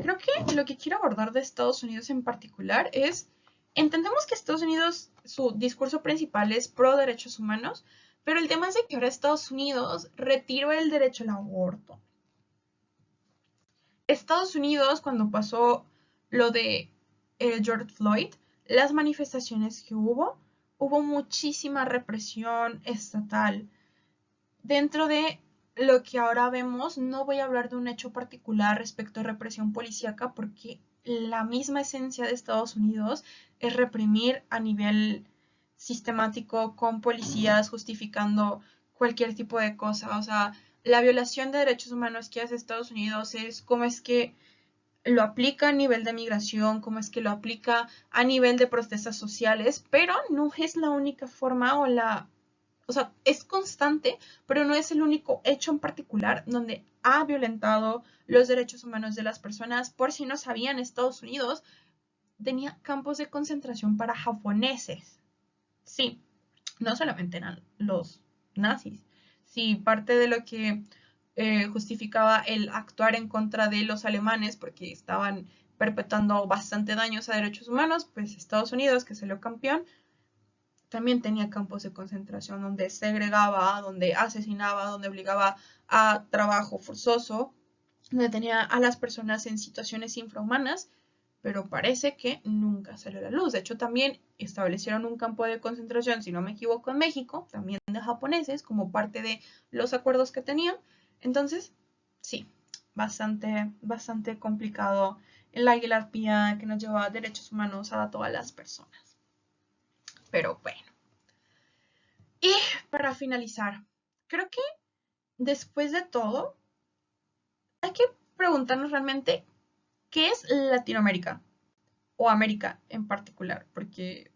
Speaker 1: creo que lo que quiero abordar de Estados Unidos en particular es, entendemos que Estados Unidos su discurso principal es pro derechos humanos, pero el tema es de que ahora Estados Unidos retiró el derecho al aborto. Estados Unidos, cuando pasó lo de George Floyd, las manifestaciones que hubo muchísima represión estatal. Dentro de lo que ahora vemos, no voy a hablar de un hecho particular respecto a represión policíaca porque la misma esencia de Estados Unidos es reprimir a nivel sistemático con policías justificando cualquier tipo de cosa. O sea, la violación de derechos humanos que hace Estados Unidos es cómo es que lo aplica a nivel de migración, cómo es que lo aplica a nivel de protestas sociales, pero no es la única forma o sea, es constante, pero no es el único hecho en particular donde ha violentado los derechos humanos de las personas. Por si no sabían, Estados Unidos tenía campos de concentración para japoneses. Sí, no solamente eran los nazis. Sí, parte de lo que justificaba el actuar en contra de los alemanes porque estaban perpetuando bastante daños a derechos humanos, pues Estados Unidos, que salió campeón, también tenía campos de concentración donde segregaba, donde asesinaba, donde obligaba a trabajo forzoso, donde tenía a las personas en situaciones infrahumanas, pero parece que nunca salió a la luz. De hecho, también establecieron un campo de concentración, si no me equivoco, en México, también de japoneses, como parte de los acuerdos que tenían. Entonces, sí, bastante complicado la jerarquía que nos lleva a derechos humanos a todas las personas. Pero bueno. Y para finalizar, creo que después de todo, hay que preguntarnos realmente qué es Latinoamérica o América en particular, porque,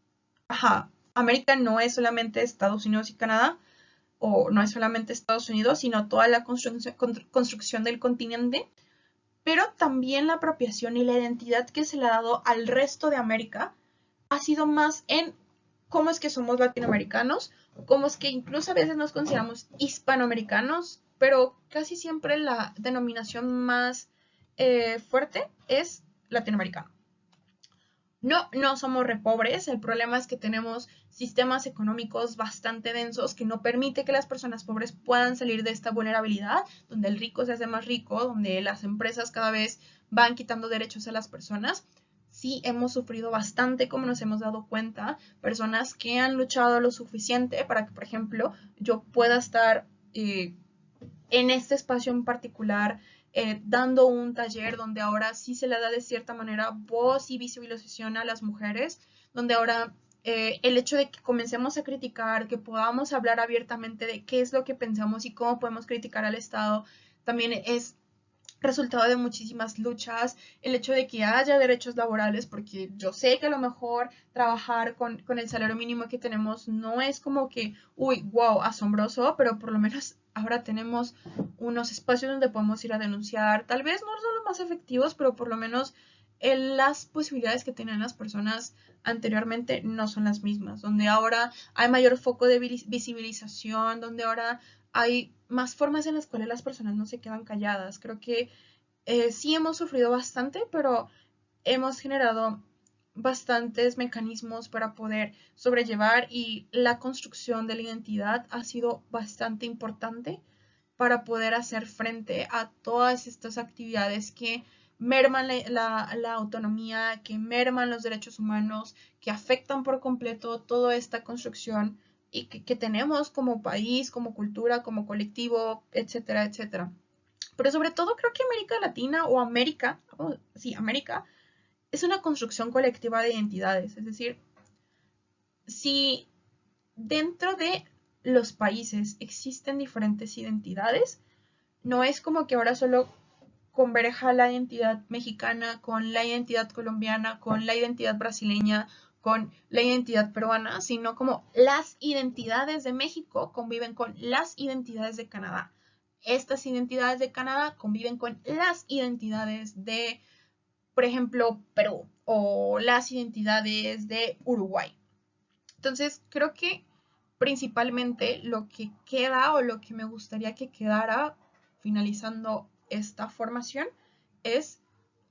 Speaker 1: ajá, América no es solamente Estados Unidos y Canadá, o no es solamente Estados Unidos, sino toda la construcción del continente, pero también la apropiación y la identidad que se le ha dado al resto de América ha sido más en cómo es que somos latinoamericanos, cómo es que incluso a veces nos consideramos hispanoamericanos, pero casi siempre la denominación más fuerte es latinoamericano. No, no somos repobres, el problema es que tenemos sistemas económicos bastante densos que no permite que las personas pobres puedan salir de esta vulnerabilidad, donde el rico se hace más rico, donde las empresas cada vez van quitando derechos a las personas. Sí hemos sufrido bastante, como nos hemos dado cuenta, personas que han luchado lo suficiente para que, por ejemplo, yo pueda estar en este espacio en particular, dando un taller donde ahora sí se le da de cierta manera voz y visibilización a las mujeres, donde ahora el hecho de que comencemos a criticar, que podamos hablar abiertamente de qué es lo que pensamos y cómo podemos criticar al Estado, también es resultado de muchísimas luchas, el hecho de que haya derechos laborales, porque yo sé que a lo mejor trabajar con el salario mínimo que tenemos no es como que, uy, wow, asombroso, pero por lo menos ahora tenemos unos espacios donde podemos ir a denunciar, tal vez no son los más efectivos, pero por lo menos las posibilidades que tenían las personas anteriormente no son las mismas, donde ahora hay mayor foco de visibilización, donde ahora hay más formas en las cuales las personas no se quedan calladas. Creo que sí hemos sufrido bastante, pero hemos generado bastantes mecanismos para poder sobrellevar y la construcción de la identidad ha sido bastante importante para poder hacer frente a todas estas actividades que merman la autonomía, que merman los derechos humanos, que afectan por completo toda esta construcción y que tenemos como país, como cultura, como colectivo, etcétera, etcétera. Pero sobre todo creo que América Latina o América, sí, América, es una construcción colectiva de identidades. Es decir, si dentro de los países existen diferentes identidades, no es como que ahora solo converja la identidad mexicana con la identidad colombiana, con la identidad brasileña, con la identidad peruana, sino como las identidades de México conviven con las identidades de Canadá. Estas identidades de Canadá conviven con las identidades de, por ejemplo, Perú o las identidades de Uruguay. Entonces, creo que principalmente lo que queda o lo que me gustaría que quedara finalizando esta formación es,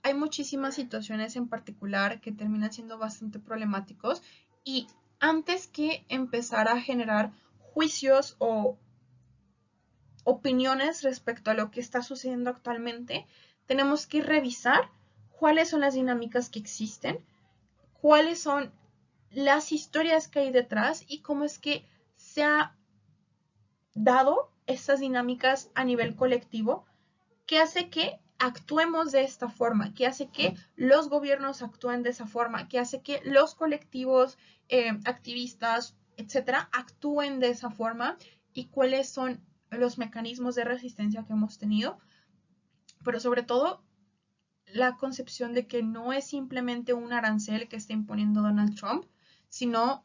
Speaker 1: hay muchísimas situaciones en particular que terminan siendo bastante problemáticos y antes que empezar a generar juicios o opiniones respecto a lo que está sucediendo actualmente, tenemos que revisar cuáles son las dinámicas que existen, cuáles son las historias que hay detrás y cómo es que se ha dado estas dinámicas a nivel colectivo, que hace que actuemos de esta forma, que hace que los gobiernos actúen de esa forma, que hace que los colectivos, activistas, etcétera, actúen de esa forma y cuáles son los mecanismos de resistencia que hemos tenido, pero sobre todo la concepción de que no es simplemente un arancel que está imponiendo Donald Trump, sino,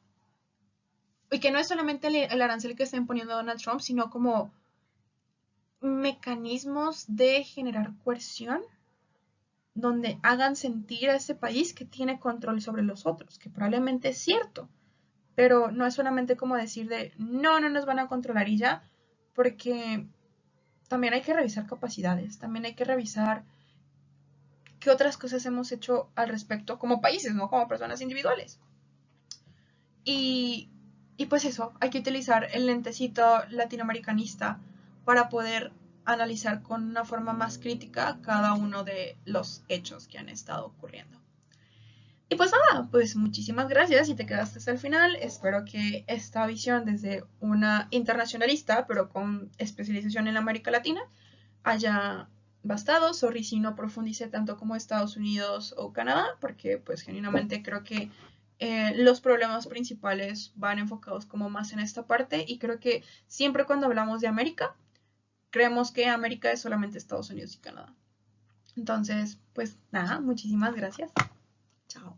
Speaker 1: y que no es solamente el arancel que está imponiendo Donald Trump, sino como mecanismos de generar coerción donde hagan sentir a ese país que tiene control sobre los otros, que probablemente es cierto, pero no es solamente como decir de no, no nos van a controlar y ya, porque también hay que revisar capacidades, también hay que revisar qué otras cosas hemos hecho al respecto como países, no como personas individuales. Y, y pues eso, hay que utilizar el lentecito latinoamericanista para poder analizar con una forma más crítica cada uno de los hechos que han estado ocurriendo. Y pues nada, pues muchísimas gracias si te quedaste hasta el final. Espero que esta visión desde una internacionalista, pero con especialización en América Latina, haya bastado. Sorry si no profundice tanto como Estados Unidos o Canadá, porque pues genuinamente creo que los problemas principales van enfocados como más en esta parte y creo que siempre cuando hablamos de América, creemos que América es solamente Estados Unidos y Canadá. Entonces, pues nada, muchísimas gracias. Chao.